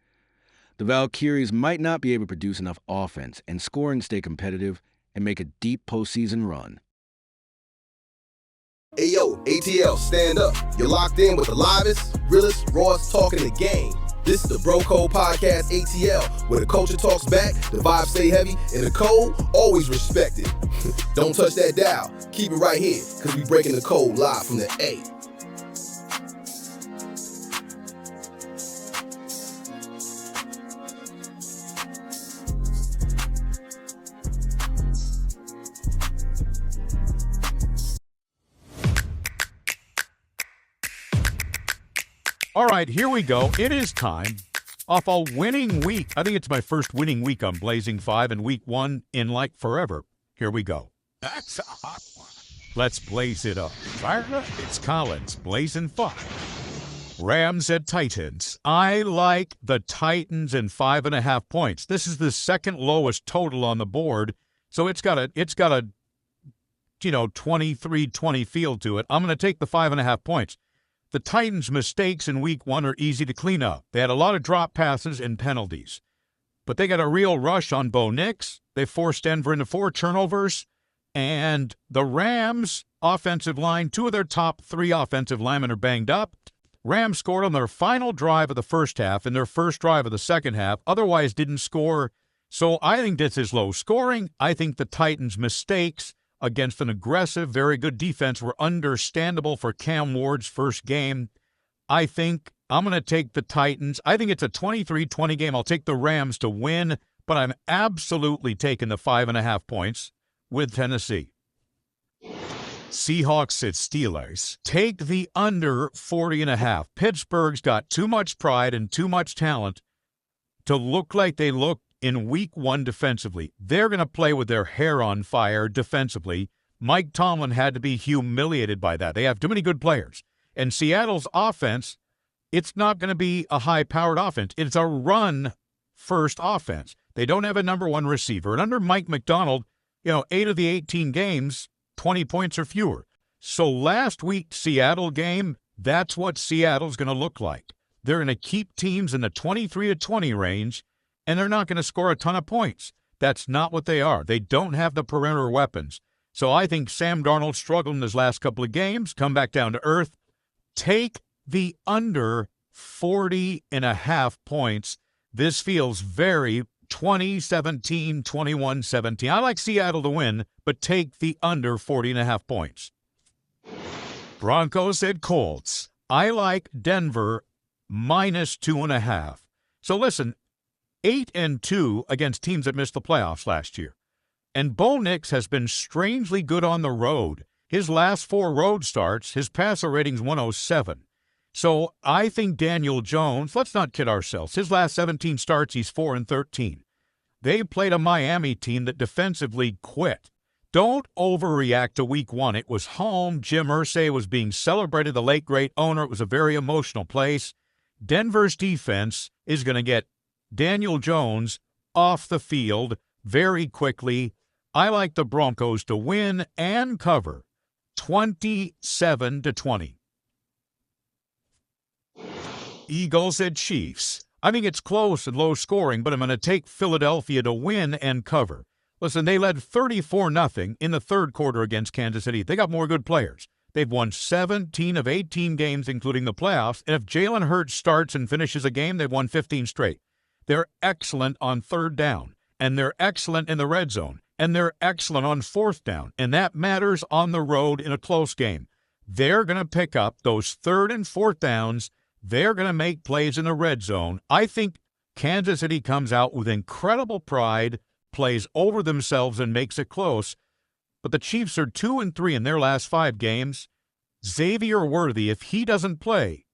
the Valkyries might not be able to produce enough offense and score and stay competitive and make a deep postseason run. Hey yo, ATL, stand up. You're locked in with the livest, realest, rawest talking the game. This is the Code Podcast ATL, where the culture talks back, the vibes stay heavy, and the code always respected. Don't touch that dial. Keep it right here, because we breaking the code live from the A. All right, here we go. It is time. Off a winning week. I think it's my first winning week on Blazing 5 and week 1 in like forever. Here we go. That's a hot one. Let's blaze it up. Fire it up. It's Collins, Blazing 5. Rams at Titans. I like the Titans in 5.5 points. This is the second lowest total on the board, so it's got a 23-20 feel to it. I'm going to take the 5.5 points. The Titans' mistakes in week 1 are easy to clean up. They had a lot of drop passes and penalties. But they got a real rush on Bo Nix. They forced Denver into 4 turnovers. And the Rams' offensive line, 2 of their top 3 offensive linemen are banged up. Rams scored on their final drive of the first half and their first drive of the second half, otherwise didn't score. So I think this is low scoring. I think the Titans' mistakes against an aggressive, very good defense were understandable for Cam Ward's first game. I think I'm going to take the Titans. I think it's a 23-20 game. I'll take the Rams to win, but I'm absolutely taking the 5.5 points with Tennessee. Seahawks at Steelers. Take the under 40.5. Pittsburgh's got too much pride and too much talent to look like they look in week 1 defensively. They're going to play with their hair on fire defensively. Mike Tomlin had to be humiliated by that. They have too many good players. And Seattle's offense, it's not going to be a high-powered offense. It's a run-first offense. They don't have a number 1 receiver. And under Mike McDonald, 8 of the 18 games, 20 points or fewer. So last week's Seattle game, that's what Seattle's going to look like. They're going to keep teams in the 23-20 range, and they're not going to score a ton of points. That's not what they are. They don't have the perimeter weapons. So I think Sam Darnold struggled in his last couple of games, come back down to earth. Take the under 40.5 points. This feels very 20-17, 21-17. I like Seattle to win, but take the under 40.5 points. Broncos at Colts. I like Denver minus 2.5. So listen, 8-2 against teams that missed the playoffs last year. And Bo Nix has been strangely good on the road. His last 4 road starts, his passer rating's 107. So I think Daniel Jones, let's not kid ourselves, his last 17 starts, he's 4-13. They played a Miami team that defensively quit. Don't overreact to week 1. It was home. Jim Irsay was being celebrated, the late great owner. It was a very emotional place. Denver's defense is going to get Daniel Jones off the field very quickly. I like the Broncos to win and cover 27-20. Eagles at Chiefs. I think it's close and low scoring, but I'm going to take Philadelphia to win and cover. Listen, they led 34-0 in the third quarter against Kansas City. They got more good players. They've won 17 of 18 games, including the playoffs. And if Jalen Hurts starts and finishes a game, they've won 15 straight. They're excellent on third down, and they're excellent in the red zone. and they're excellent on fourth down, and that matters on the road in a close game. They're going to pick up those third and fourth downs. They're going to make plays in the red zone. I think Kansas City comes out with incredible pride, plays over themselves, and makes it close. But the Chiefs are 2-3 in their last 5 games. Xavier Worthy, if he doesn't play,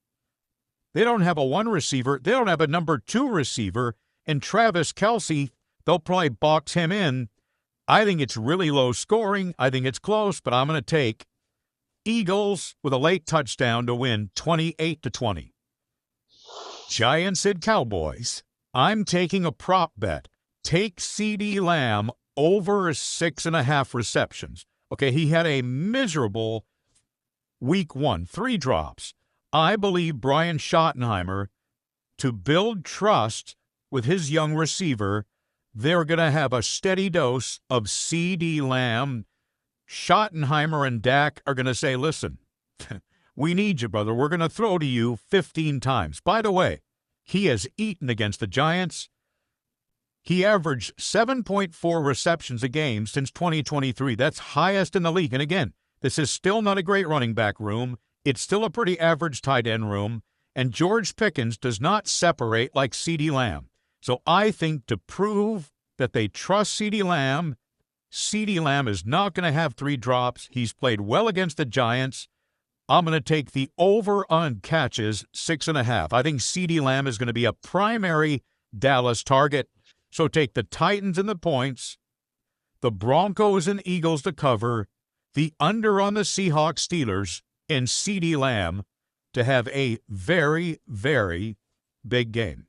they don't have a 1 receiver. They don't have a number 2 receiver. And Travis Kelce, they'll probably box him in. I think it's really low scoring. I think it's close, but I'm going to take Eagles with a late touchdown to win 28-20. Giants at Cowboys. I'm taking a prop bet. Take CeeDee Lamb over 6.5 receptions. Okay, he had a miserable week 1, 3 drops. I believe Brian Schottenheimer, to build trust with his young receiver, they're going to have a steady dose of CeeDee Lamb. Schottenheimer and Dak are going to say, listen, we need you, brother. We're going to throw to you 15 times. By the way, he has eaten against the Giants. He averaged 7.4 receptions a game since 2023. That's highest in the league. And again, this is still not a great running back room. It's still a pretty average tight end room. And George Pickens does not separate like CeeDee Lamb. So I think to prove that they trust CeeDee Lamb is not going to have 3 drops. He's played well against the Giants. I'm going to take the over on catches, 6.5. I think CeeDee Lamb is going to be a primary Dallas target. So take the Titans and the points, the Broncos and Eagles to cover, the under on the Seahawks Steelers, and CeeDee Lamb to have a very, very big game.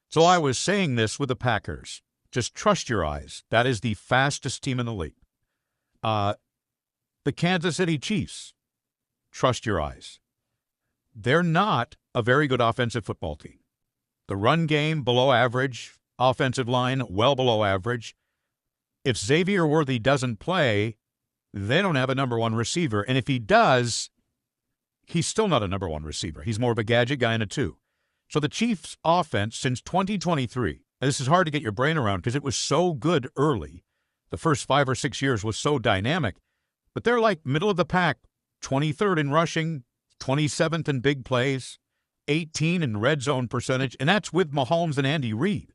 So I was saying this with the Packers. Just trust your eyes. That is the fastest team in the league. The Kansas City Chiefs, trust your eyes. They're not a very good offensive football team. The run game, below average. Offensive line, well below average. If Xavier Worthy doesn't play, they don't have a number 1 receiver. And if he does, he's still not a number 1 receiver. He's more of a gadget guy in a 2. So the Chiefs' offense since 2023, and this is hard to get your brain around because it was so good early. The first 5 or 6 years was so dynamic. But they're like middle of the pack, 23rd in rushing, 27th in big plays, 18 in red zone percentage, and that's with Mahomes and Andy Reid.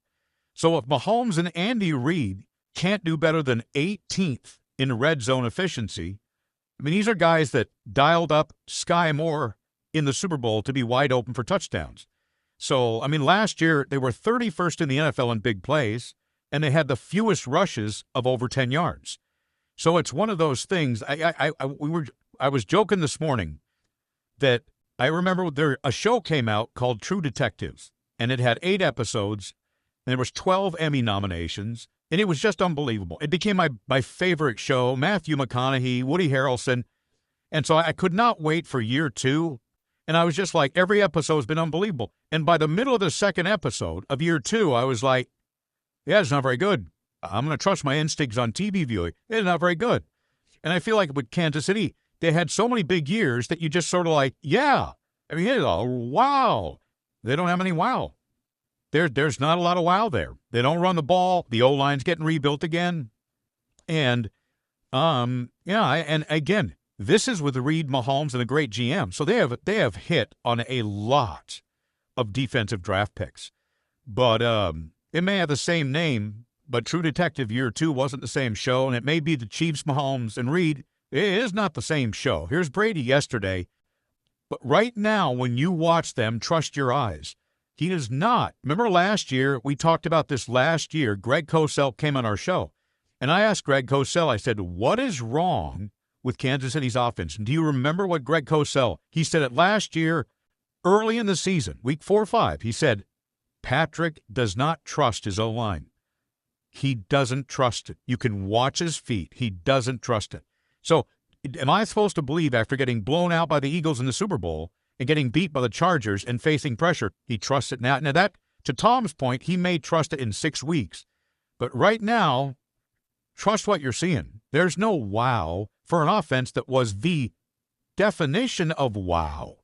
So if Mahomes and Andy Reid can't do better than 18th in red zone efficiency, I mean, these are guys that dialed up Sky Moore in the Super Bowl to be wide open for touchdowns. So, I mean, last year they were 31st in the NFL in big plays, and they had the fewest rushes of over 10 yards. So it's one of those things. I was joking this morning that I remember a show came out called True Detectives, and it had 8 episodes. And there was 12 Emmy nominations, and it was just unbelievable. It became my favorite show, Matthew McConaughey, Woody Harrelson. And so I could not wait for year 2. And I was just like, every episode has been unbelievable. And by the middle of the second episode of year 2, I was like, yeah, it's not very good. I'm going to trust my instincts on TV viewing. It's not very good. And I feel like with Kansas City, they had so many big years that you just sort of like, yeah. I mean, wow. They don't have any wow. There's not a lot of wow there. They don't run the ball. The O-line's getting rebuilt again. And, and again, this is with Reid, Mahomes, and a great GM. So they have hit on a lot of defensive draft picks. But it may have the same name, but True Detective Year 2 wasn't the same show, and it may be the Chiefs, Mahomes, and Reid. It is not the same show. Here's Brady yesterday. But right now, when you watch them, trust your eyes. He is not. Remember last year, we talked about this last year. Greg Cosell came on our show. And I asked Greg Cosell, I said, what is wrong with Kansas City's offense? And do you remember what Greg Cosell, he said it last year, early in the season, week 4 or 5. He said, Patrick does not trust his O-line. He doesn't trust it. You can watch his feet. He doesn't trust it. So am I supposed to believe after getting blown out by the Eagles in the Super Bowl and getting beat by the Chargers and facing pressure, he trusts it now? Now that, to Tom's point, he may trust it in 6 weeks. But right now, trust what you're seeing. There's no wow for an offense that was the definition of wow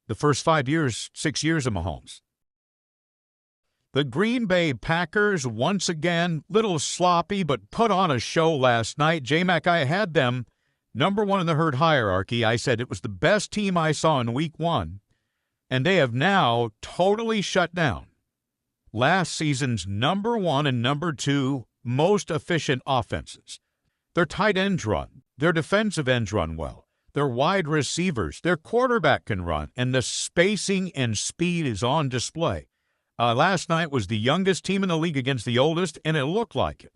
the first 5 years, 6 years of Mahomes. The Green Bay Packers, once again, little sloppy, but put on a show last night. J-Mac, I had them number one in the herd hierarchy. I said it was the best team I saw in week 1, and they have now totally shut down last season's number 1 and number 2 most efficient offenses. Their tight ends run. Their defensive ends run well. Their wide receivers, their quarterback can run, and the spacing and speed is on display. Last night was the youngest team in the league against the oldest, and it looked like it.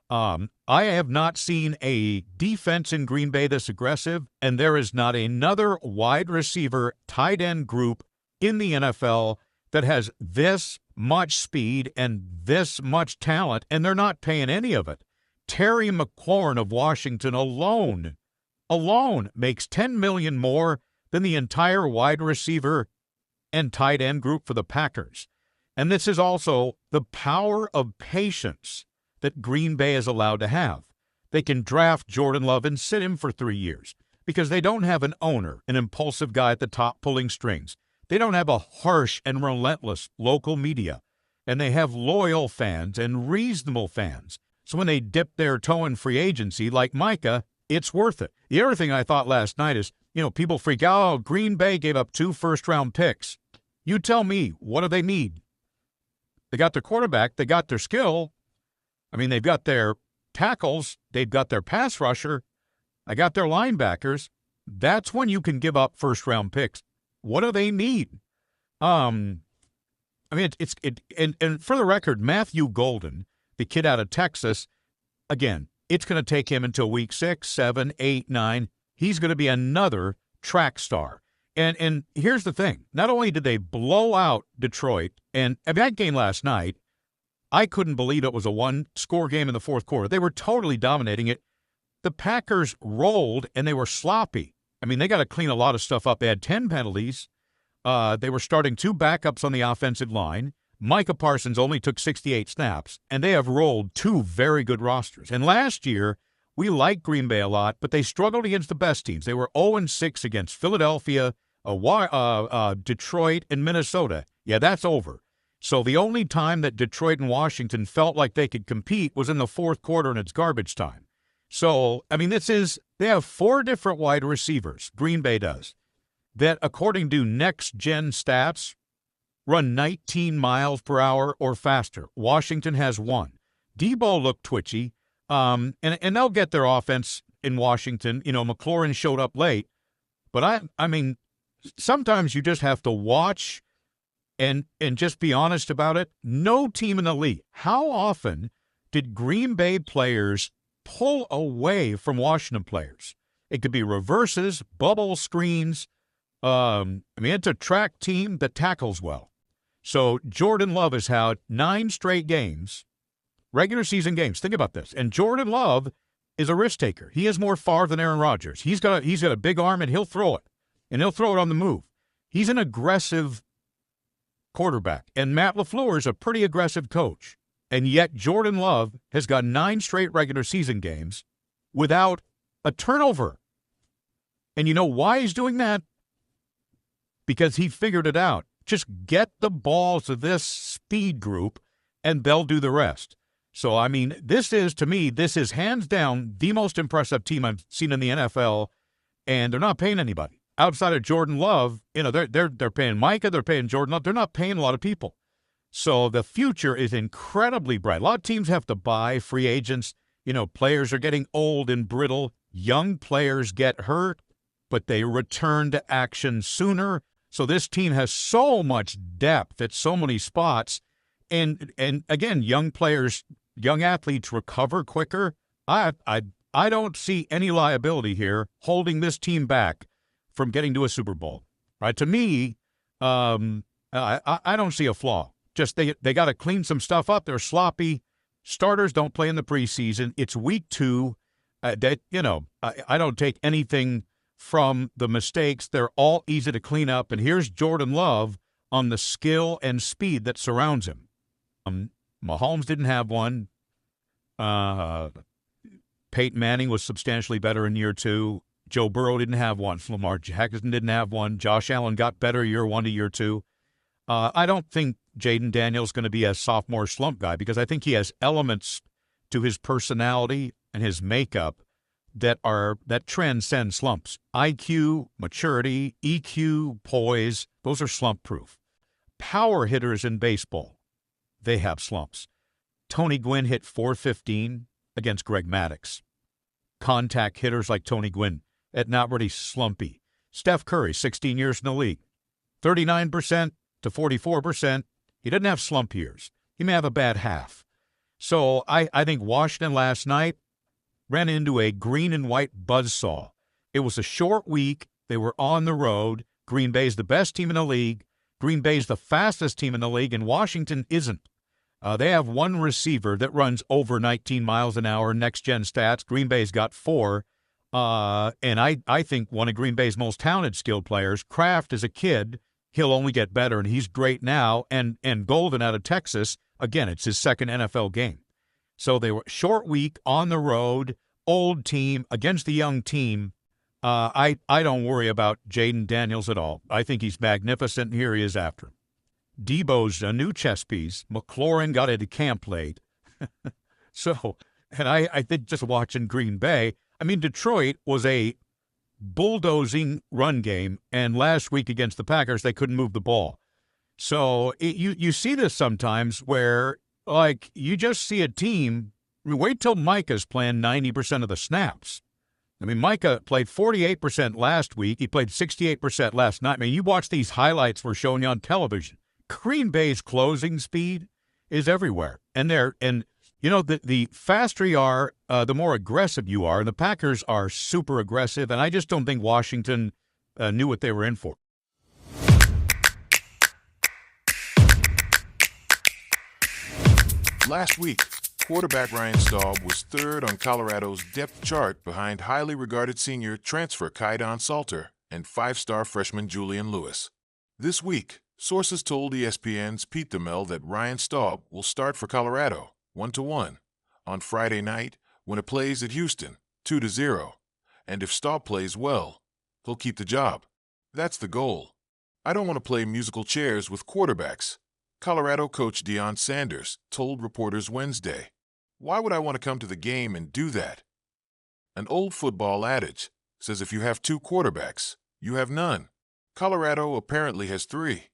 I have not seen a defense in Green Bay this aggressive, and there is not another wide receiver tight end group in the NFL that has this much speed and this much talent, and they're not paying any of it. Terry McLaurin of Washington alone makes $10 million more than the entire wide receiver and tight end group for the Packers. And this is also the power of patience that Green Bay is allowed to have. They can draft Jordan Love and sit him for 3 years because they don't have an owner, an impulsive guy at the top pulling strings. They don't have a harsh and relentless local media, and they have loyal fans and reasonable fans. So when they dip their toe in free agency like Micah, it's worth it. The other thing I thought last night is, people freak out, oh, Green Bay gave up 2 first-round picks. You tell me, what do they need? They got their quarterback, they got their skill. I mean, they've got their tackles, they've got their pass rusher, they got their linebackers. That's when you can give up first-round picks. What do they need? And for the record, Matthew Golden, the kid out of Texas, again, it's going to take him until week 6, 7, 8, 9. He's going to be another track star. And here's the thing. Not only did they blow out Detroit, and that game last night, I couldn't believe it was a one-score game in the fourth quarter. They were totally dominating it. The Packers rolled, and they were sloppy. I mean, they got to clean a lot of stuff up. They had 10 penalties. They were starting 2 backups on the offensive line. Micah Parsons only took 68 snaps, and they have rolled 2 very good rosters. And last year, we liked Green Bay a lot, but they struggled against the best teams. They were 0-6 against Philadelphia, Detroit, and Minnesota. Yeah, that's over. So the only time that Detroit and Washington felt like they could compete was in the fourth quarter, and it's garbage time. So, I mean, they have 4 different wide receivers, Green Bay does, that according to next-gen stats, run 19 miles per hour or faster. Washington has 1. Debo looked twitchy, and they'll get their offense in Washington. McLaurin showed up late. But I mean, sometimes you just have to watch and just be honest about it. No team in the league. How often did Green Bay players pull away from Washington players? It could be reverses, bubble screens. It's a track team that tackles well. So Jordan Love has had 9 straight games, regular season games. Think about this. And Jordan Love is a risk taker. He is more far than Aaron Rodgers. He's got a big arm, and he'll throw it. And he'll throw it on the move. He's an aggressive quarterback. And Matt LaFleur is a pretty aggressive coach. And yet Jordan Love has got 9 straight regular season games without a turnover. And you know why he's doing that? Because he figured it out. Just get the ball to this speed group, and they'll do the rest. So, I mean, this is hands down the most impressive team I've seen in the NFL, and they're not paying anybody. Outside of Jordan Love, they're paying Micah, they're paying Jordan Love. They're not paying a lot of people. So the future is incredibly bright. A lot of teams have to buy free agents. Players are getting old and brittle. Young players get hurt, but they return to action sooner. So this team has so much depth at so many spots. And again, young athletes recover quicker. I don't see any liability here holding this team back from getting to a Super Bowl. Right? To me, I don't see a flaw. Just they got to clean some stuff up. They're sloppy. Starters don't play in the preseason. It's week 2. I don't take anything from the mistakes. They're all easy to clean up. And here's Jordan Love on the skill and speed that surrounds him. Mahomes didn't have one. Peyton Manning was substantially better in year 2. Joe Burrow didn't have one. Lamar Jackson didn't have one. Josh Allen got better year 1 to year 2. I don't think Jaden Daniels going to be a sophomore slump guy because I think he has elements to his personality and his makeup that transcend slumps. IQ, maturity, EQ, poise, those are slump-proof. Power hitters in baseball, they have slumps. Tony Gwynn hit .415 against Greg Maddux. Contact hitters like Tony Gwynn, not really slumpy. Steph Curry, 16 years in the league, 39% to 44%. He doesn't have slump years. He may have a bad half. So I think Washington last night ran into a green and white buzzsaw. It was a short week. They were on the road. Green Bay's the best team in the league. Green Bay's the fastest team in the league, and Washington isn't. They have one receiver that runs over 19 miles an hour, next-gen stats. Green Bay's got 4. And I think one of Green Bay's most talented skilled players, Kraft, as a kid, he'll only get better, and he's great now. And Golden out of Texas, again, it's his second NFL game. So they were short week, on the road, old team, against the young team. I don't worry about Jaden Daniels at all. I think he's magnificent, and here he is after him. Debo's a new chess piece. McLaurin got into camp late. And I think just watching Green Bay, I mean, Detroit was a bulldozing run game, and last week against the Packers, they couldn't move the ball. So you see this sometimes where, like, you just see a team, wait till Micah's playing 90% of the snaps. I mean, Micah played 48% last week. He played 68% last night. I mean, you watch these highlights we're showing you on television. Green Bay's closing speed is everywhere. And you know, the faster you are, the more aggressive you are. And the Packers are super aggressive, and I just don't think Washington knew what they were in for. Last week, quarterback Ryan Staub was third on Colorado's depth chart behind highly regarded senior transfer Kaidon Salter and 5-star freshman Julian Lewis. This week, sources told ESPN's Pete DeMel that Ryan Staub will start for Colorado 1-1 on Friday night when it plays at Houston 2-0. And if Staub plays well, he'll keep the job. That's the goal. I don't want to play musical chairs with quarterbacks, Colorado coach Deion Sanders told reporters Wednesday. Why would I want to come to the game and do that? An old football adage says if you have 2 quarterbacks, you have none. Colorado apparently has 3,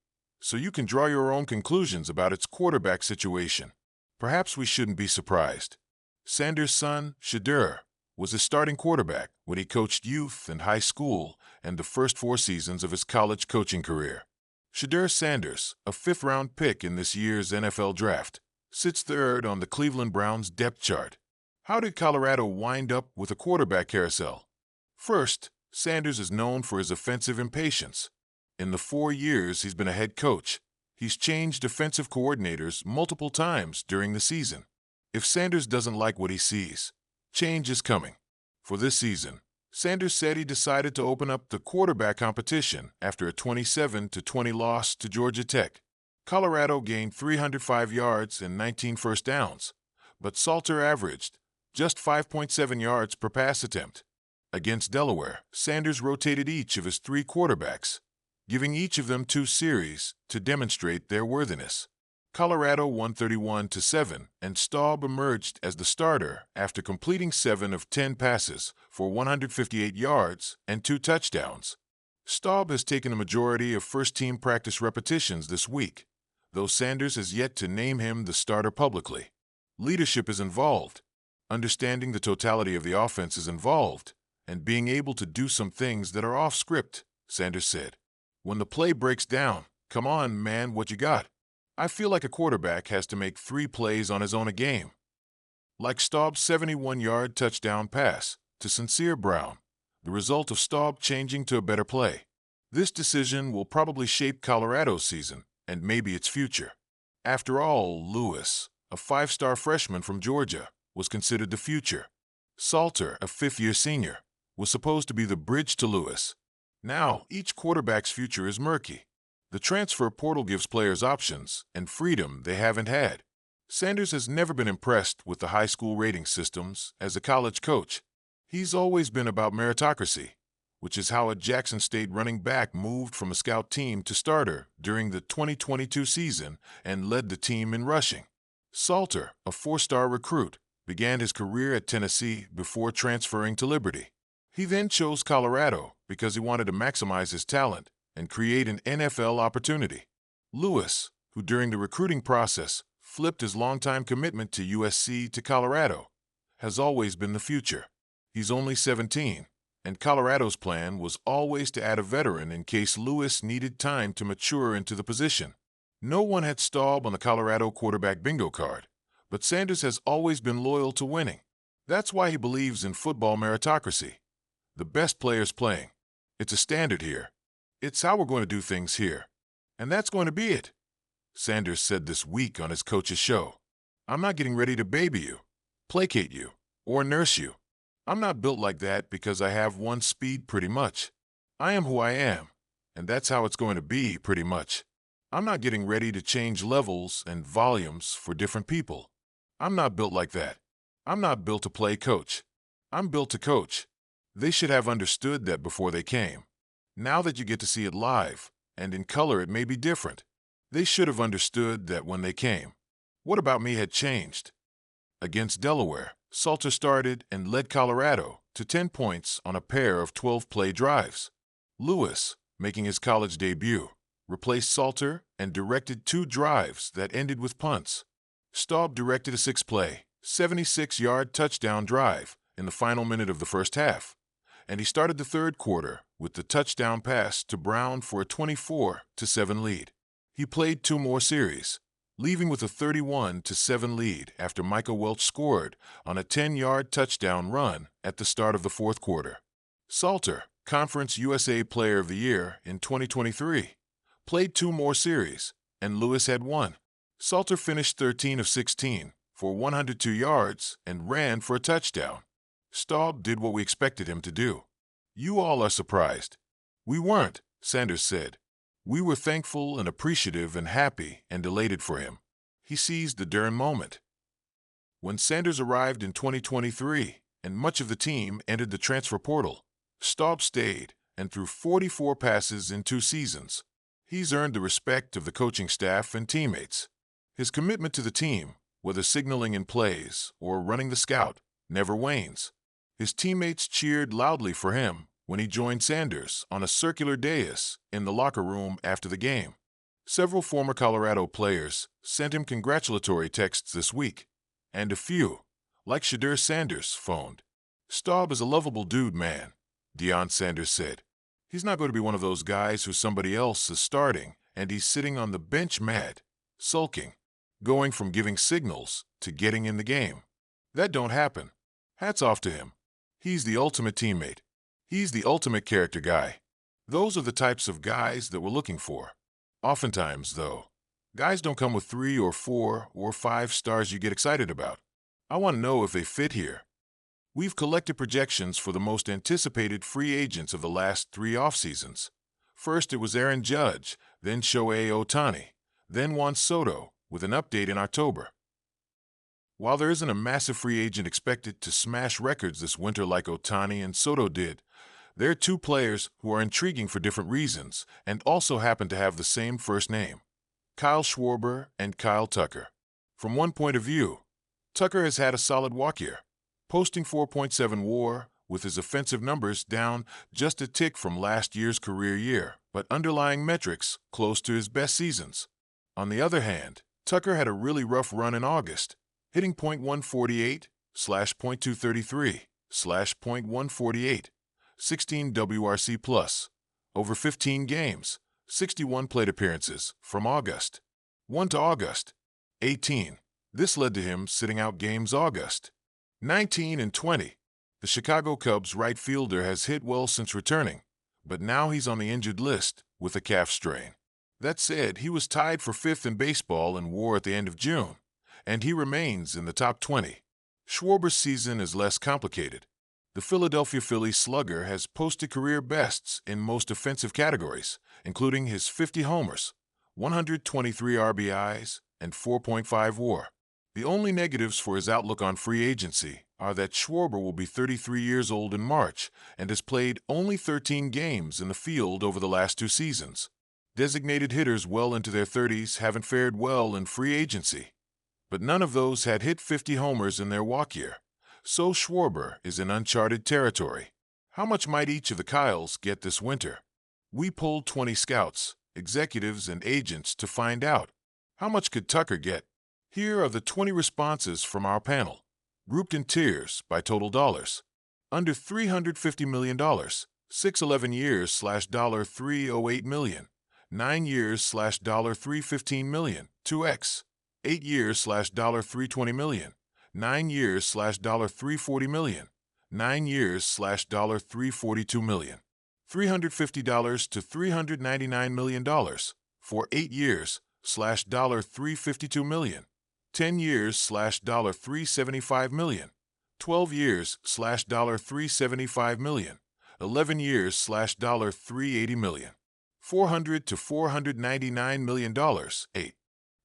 so you can draw your own conclusions about its quarterback situation. Perhaps we shouldn't be surprised. Sanders' son, Shedeur, was his starting quarterback when he coached youth and high school and the first 4 seasons of his college coaching career. Shedeur Sanders, a 5th-round pick in this year's NFL draft, sits third on the Cleveland Browns depth chart. How did Colorado wind up with a quarterback carousel? First, Sanders is known for his offensive impatience. In the 4 years he's been a head coach, he's changed offensive coordinators multiple times during the season. If Sanders doesn't like what he sees, change is coming. For this season, Sanders said he decided to open up the quarterback competition after a 27-20 loss to Georgia Tech. Colorado gained 305 yards and 19 first downs, but Salter averaged just 5.7 yards per pass attempt. Against Delaware, Sanders rotated each of his 3 quarterbacks, giving each of them 2 series to demonstrate their worthiness. Colorado won 31-7, and Staub emerged as the starter after completing 7 of 10 passes for 158 yards and 2 touchdowns. Staub has taken a majority of first-team practice repetitions this week, though Sanders has yet to name him the starter publicly. Leadership is involved. Understanding the totality of the offense is involved, and being able to do some things that are off script, Sanders said. When the play breaks down, come on, man, what you got? I feel like a quarterback has to make 3 plays on his own a game. Like Staub's 71-yard touchdown pass to Sincere Brown, the result of Staub changing to a better play. This decision will probably shape Colorado's season and maybe its future. After all, Lewis, a 5-star freshman from Georgia, was considered the future. Salter, a 5th-year senior, was supposed to be the bridge to Lewis. Now, each quarterback's future is murky. The transfer portal gives players options and freedom they haven't had. Sanders has never been impressed with the high school rating systems as a college coach. He's always been about meritocracy, which is how a Jackson State running back moved from a scout team to starter during the 2022 season and led the team in rushing. Salter, a four-star recruit, began his career at Tennessee before transferring to Liberty. He then chose Colorado because he wanted to maximize his talent and create an NFL opportunity. Lewis, who during the recruiting process flipped his longtime commitment to USC to Colorado, has always been the future. He's only 17, and Colorado's plan was always to add a veteran in case Lewis needed time to mature into the position. No one had Staub on the Colorado quarterback bingo card, but Sanders has always been loyal to winning. That's why he believes in football meritocracy. The best players playing. It's a standard here. It's how we're going to do things here. And that's going to be it. Sanders said this week on his coach's show. I'm not getting ready to baby you, placate you, or nurse you. I'm not built like that because I have one speed pretty much. I am who I am, and that's how it's going to be pretty much. I'm not getting ready to change levels and volumes for different people. I'm not built like that. I'm not built to play coach. I'm built to coach. They should have understood that before they came. Now that you get to see it live, and in color it may be different, they should have understood that when they came. What about me had changed? Against Delaware, Salter started and led Colorado to 10 points on a pair of 12-play drives. Lewis, making his college debut, replaced Salter and directed 2 drives that ended with punts. Staub directed a 6-play, 76-yard touchdown drive in the final minute of the first half, and he started the third quarter with the touchdown pass to Brown for a 24-7 lead. He played 2 more series, leaving with a 31-7 lead after Micah Welch scored on a 10-yard touchdown run at the start of the fourth quarter. Salter, Conference USA Player of the Year in 2023, played 2 more series, and Lewis had 1. Salter finished 13 of 16 for 102 yards and ran for a touchdown. Staub did what we expected him to do. You all are surprised. We weren't, Sanders said. We were thankful and appreciative and happy and elated for him. He seized the Durham moment. When Sanders arrived in 2023 and much of the team entered the transfer portal, Staub stayed and threw 44 passes in 2 seasons. He's earned the respect of the coaching staff and teammates. His commitment to the team, whether signaling in plays or running the scout, never wanes. His teammates cheered loudly for him when he joined Sanders on a circular dais in the locker room after the game. Several former Colorado players sent him congratulatory texts this week, and a few, like Shadur Sanders, phoned. Staub is a lovable dude, man, Deion Sanders said. He's not going to be one of those guys who somebody else is starting and he's sitting on the bench mad, sulking, going from giving signals to getting in the game. That don't happen. Hats off to him. He's the ultimate teammate. He's the ultimate character guy. Those are the types of guys that we're looking for. Oftentimes, though, guys don't come with 3 or 4 or 5 stars you get excited about. I want to know if they fit here. We've collected projections for the most anticipated free agents of the last 3 off-seasons. First, it was Aaron Judge, then Shohei Ohtani, then Juan Soto, with an update in October. While there isn't a massive free agent expected to smash records this winter like Ohtani and Soto did, there are 2 players who are intriguing for different reasons and also happen to have the same first name, Kyle Schwarber and Kyle Tucker. From one point of view, Tucker has had a solid walk year, posting 4.7 WAR with his offensive numbers down just a tick from last year's career year, but underlying metrics close to his best seasons. On the other hand, Tucker had a really rough run in August, hitting .148, .233, .148, 16 WRC plus, over 15 games, 61 plate appearances from August 1 to August 18. This led to him sitting out games August 19 and 20. The Chicago Cubs right fielder has hit well since returning, but now he's on the injured list with a calf strain. That said, he was tied for 5th in baseball in WAR at the end of June, and he remains in the top 20. Schwarber's season is less complicated. The Philadelphia Phillies slugger has posted career bests in most offensive categories, including his 50 homers, 123 RBIs, and 4.5 WAR. The only negatives for his outlook on free agency are that Schwarber will be 33 years old in March and has played only 13 games in the field over the last 2 seasons. Designated hitters well into their 30s haven't fared well in free agency, but none of those had hit 50 homers in their walk year, so Schwarber is in uncharted territory. How much might each of the Kyles get this winter? We polled 20 scouts, executives, and agents to find out. How much could Tucker get? Here are the 20 responses from our panel, grouped in tiers by total dollars. Under $350 million, 6-11 years $308 million, 9 years $315 million, 2x, 8 years $320 million, 9 years $340 million, 9 years $342 million, $350 to $399 million, for 8 years $352 million, 10 years $375 million, 12 years $375 million, 11 years $380 million, $400 to $499 million, 8,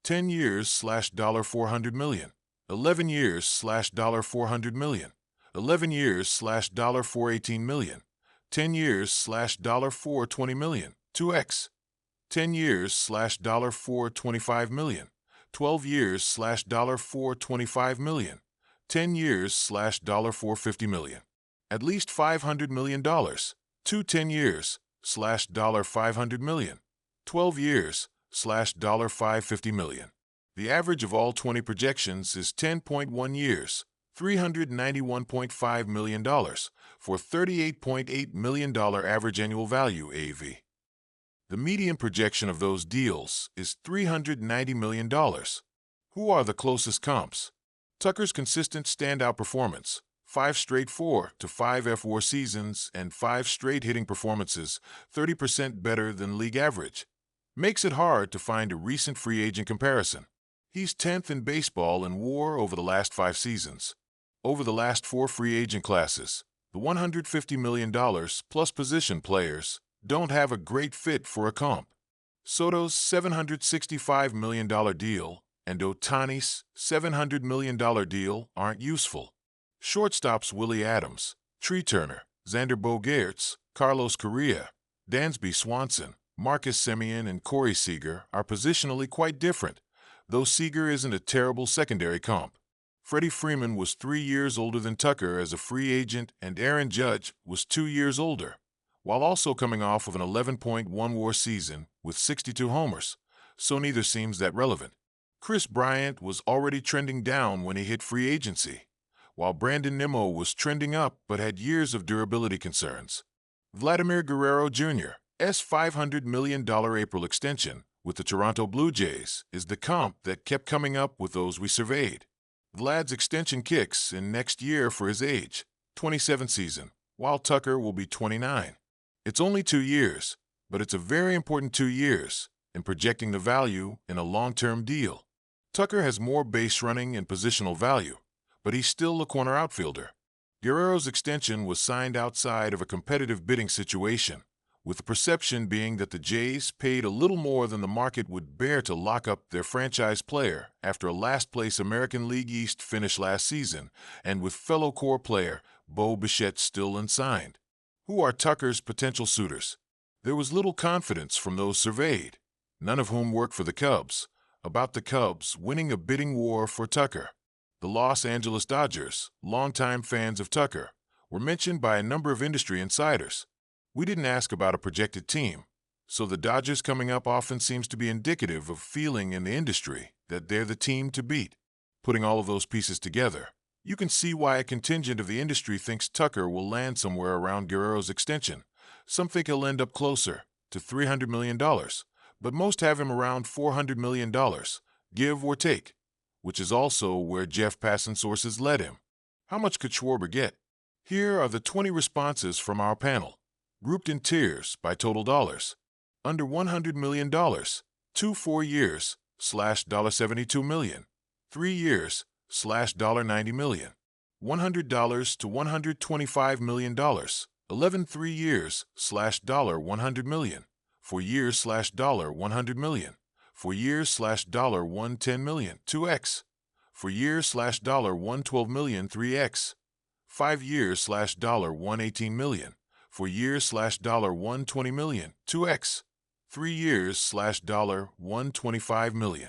10 years $400 million, 11 years $400 million, 11 years $418 million, 10 years $420 million, 2x, 10 years $425 million, 12 years $425 million, 10 years $450 million, at least $500 million, 10 years $500 million, 12 years $550 million. The average of all 20 projections is 10.1 years, $391.5 million, for $38.8 million average annual value AV. The median projection of those deals is $390 million. Who are the closest comps? Tucker's consistent standout performance, 5 straight 4 to 5 F4 seasons and 5 straight hitting performances, 30% better than league average, makes it hard to find a recent free agent comparison. He's 10th in baseball in WAR over the last 5 seasons. Over the last 4 free agent classes, the $150 million plus position players don't have a great fit for a comp. Soto's $765 million deal and Ohtani's $700 million deal aren't useful. Shortstops Willie Adams, Tree Turner, Xander Bogaerts, Carlos Correa, Dansby Swanson, Marcus Semien, and Corey Seager are positionally quite different, though Seager isn't a terrible secondary comp. Freddie Freeman was 3 years older than Tucker as a free agent, and Aaron Judge was 2 years older, while also coming off of an 11.1 WAR season with 62 homers, so neither seems that relevant. Chris Bryant was already trending down when he hit free agency, while Brandon Nimmo was trending up but had years of durability concerns. Vladimir Guerrero Jr.'s $500 million April extension with the Toronto Blue Jays is the comp that kept coming up with those we surveyed. Vlad's extension kicks in next year for his age, 27 season, while Tucker will be 29. It's only 2 years, but it's a very important 2 years in projecting the value in a long-term deal. Tucker has more base running and positional value, but he's still a corner outfielder. Guerrero's extension was signed outside of a competitive bidding situation, with the perception being that the Jays paid a little more than the market would bear to lock up their franchise player after a last-place American League East finish last season, and with fellow core player Bo Bichette still unsigned. Who are Tucker's potential suitors? There was little confidence from those surveyed, none of whom work for the Cubs, about the Cubs winning a bidding war for Tucker. The Los Angeles Dodgers, longtime fans of Tucker, were mentioned by a number of industry insiders. We didn't ask about a projected team, so the Dodgers coming up often seems to be indicative of feeling in the industry that they're the team to beat. Putting all of those pieces together, you can see why a contingent of the industry thinks Tucker will land somewhere around Guerrero's extension. Some think he'll end up closer to $300 million, but most have him around $400 million, give or take, which is also where Jeff Passan sources led him. How much could Schwarber get? Here are the 20 responses from our panel, grouped in tiers by total dollars. Under $100 million, 2 4 years, $72 million, 3 years, $90 million, $100 to $125 million, 11 3 years, $100 million, 4 years, $100 million, 4 years, $110 million, 2x, 4 years, $112 million, 3x, 5 years $118 million. 4 years $120 million. 2x. 3 years $125 million.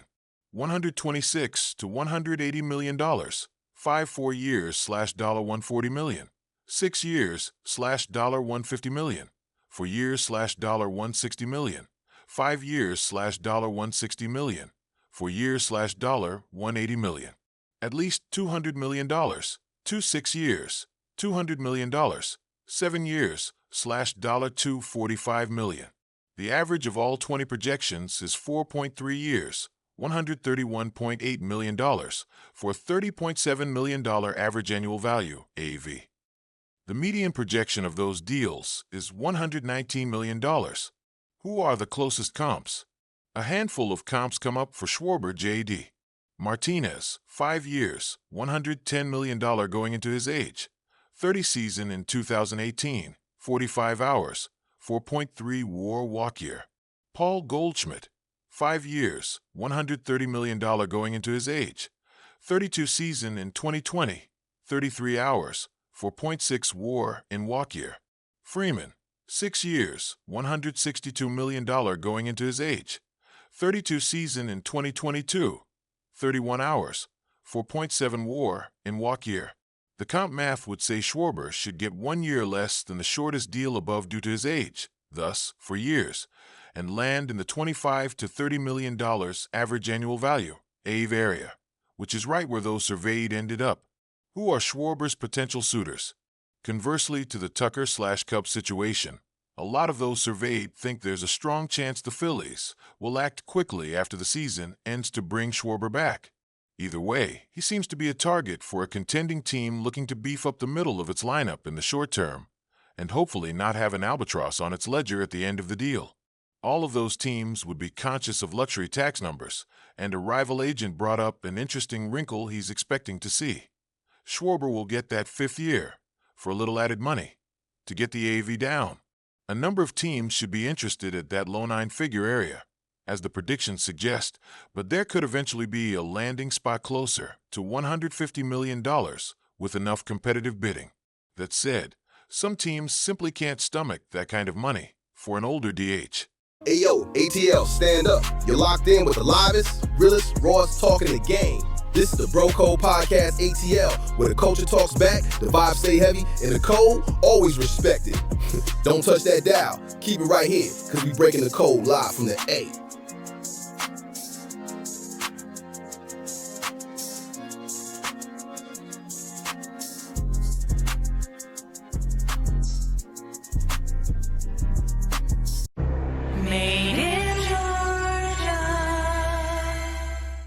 126 to $180 million. 5 4 years $140 million. 6 years $150 million. 4 years $160 million. 5 years $160 million. 4 years $180 million. At least $200 million. 2 6 years, $200 million. 7 years $245 million. The average of all 20 projections is 4.3 years, $131.8 million, for a $30.7 million average annual value, AAV. The median projection of those deals is $119 million. Who are the closest comps? A handful of comps come up for Schwarber J.D. Martinez, 5 years, $110 million going into his age. 30 season in 2018, 45 hours, 4.3 WAR walk year. Paul Goldschmidt, 5 years, $130 million going into his age. 32 season in 2020, 33 hours, 4.6 WAR in walk year. Freeman, 6 years, $162 million going into his age. 32 season in 2022, 31 hours, 4.7 WAR in walk year. The comp math would say Schwarber should get 1 year less than the shortest deal above due to his age, thus, for years, and land in the $25 to $30 million average annual value, AAV area, which is right where those surveyed ended up. Who are Schwarber's potential suitors? Conversely to the Tucker/Cub situation, a lot of those surveyed think there's a strong chance the Phillies will act quickly after the season ends to bring Schwarber back. Either way, he seems to be a target for a contending team looking to beef up the middle of its lineup in the short term, and hopefully not have an albatross on its ledger at the end of the deal. All of those teams would be conscious of luxury tax numbers, and a rival agent brought up an interesting wrinkle he's expecting to see. Schwarber will get that 5th year, for a little added money, to get the AAV down. A number of teams should be interested at that low 9-figure area, as the predictions suggest, but there could eventually be a landing spot closer to $150 million with enough competitive bidding. That said, some teams simply can't stomach that kind of money for an older DH. Hey yo, ATL, stand up. You're locked in with the livest, realest, rawest talking the game. This is the Code Podcast ATL, where the culture talks back, the vibes stay heavy, and the code always respected. Don't touch that dial. Keep it right here, because we breaking the code live from the A.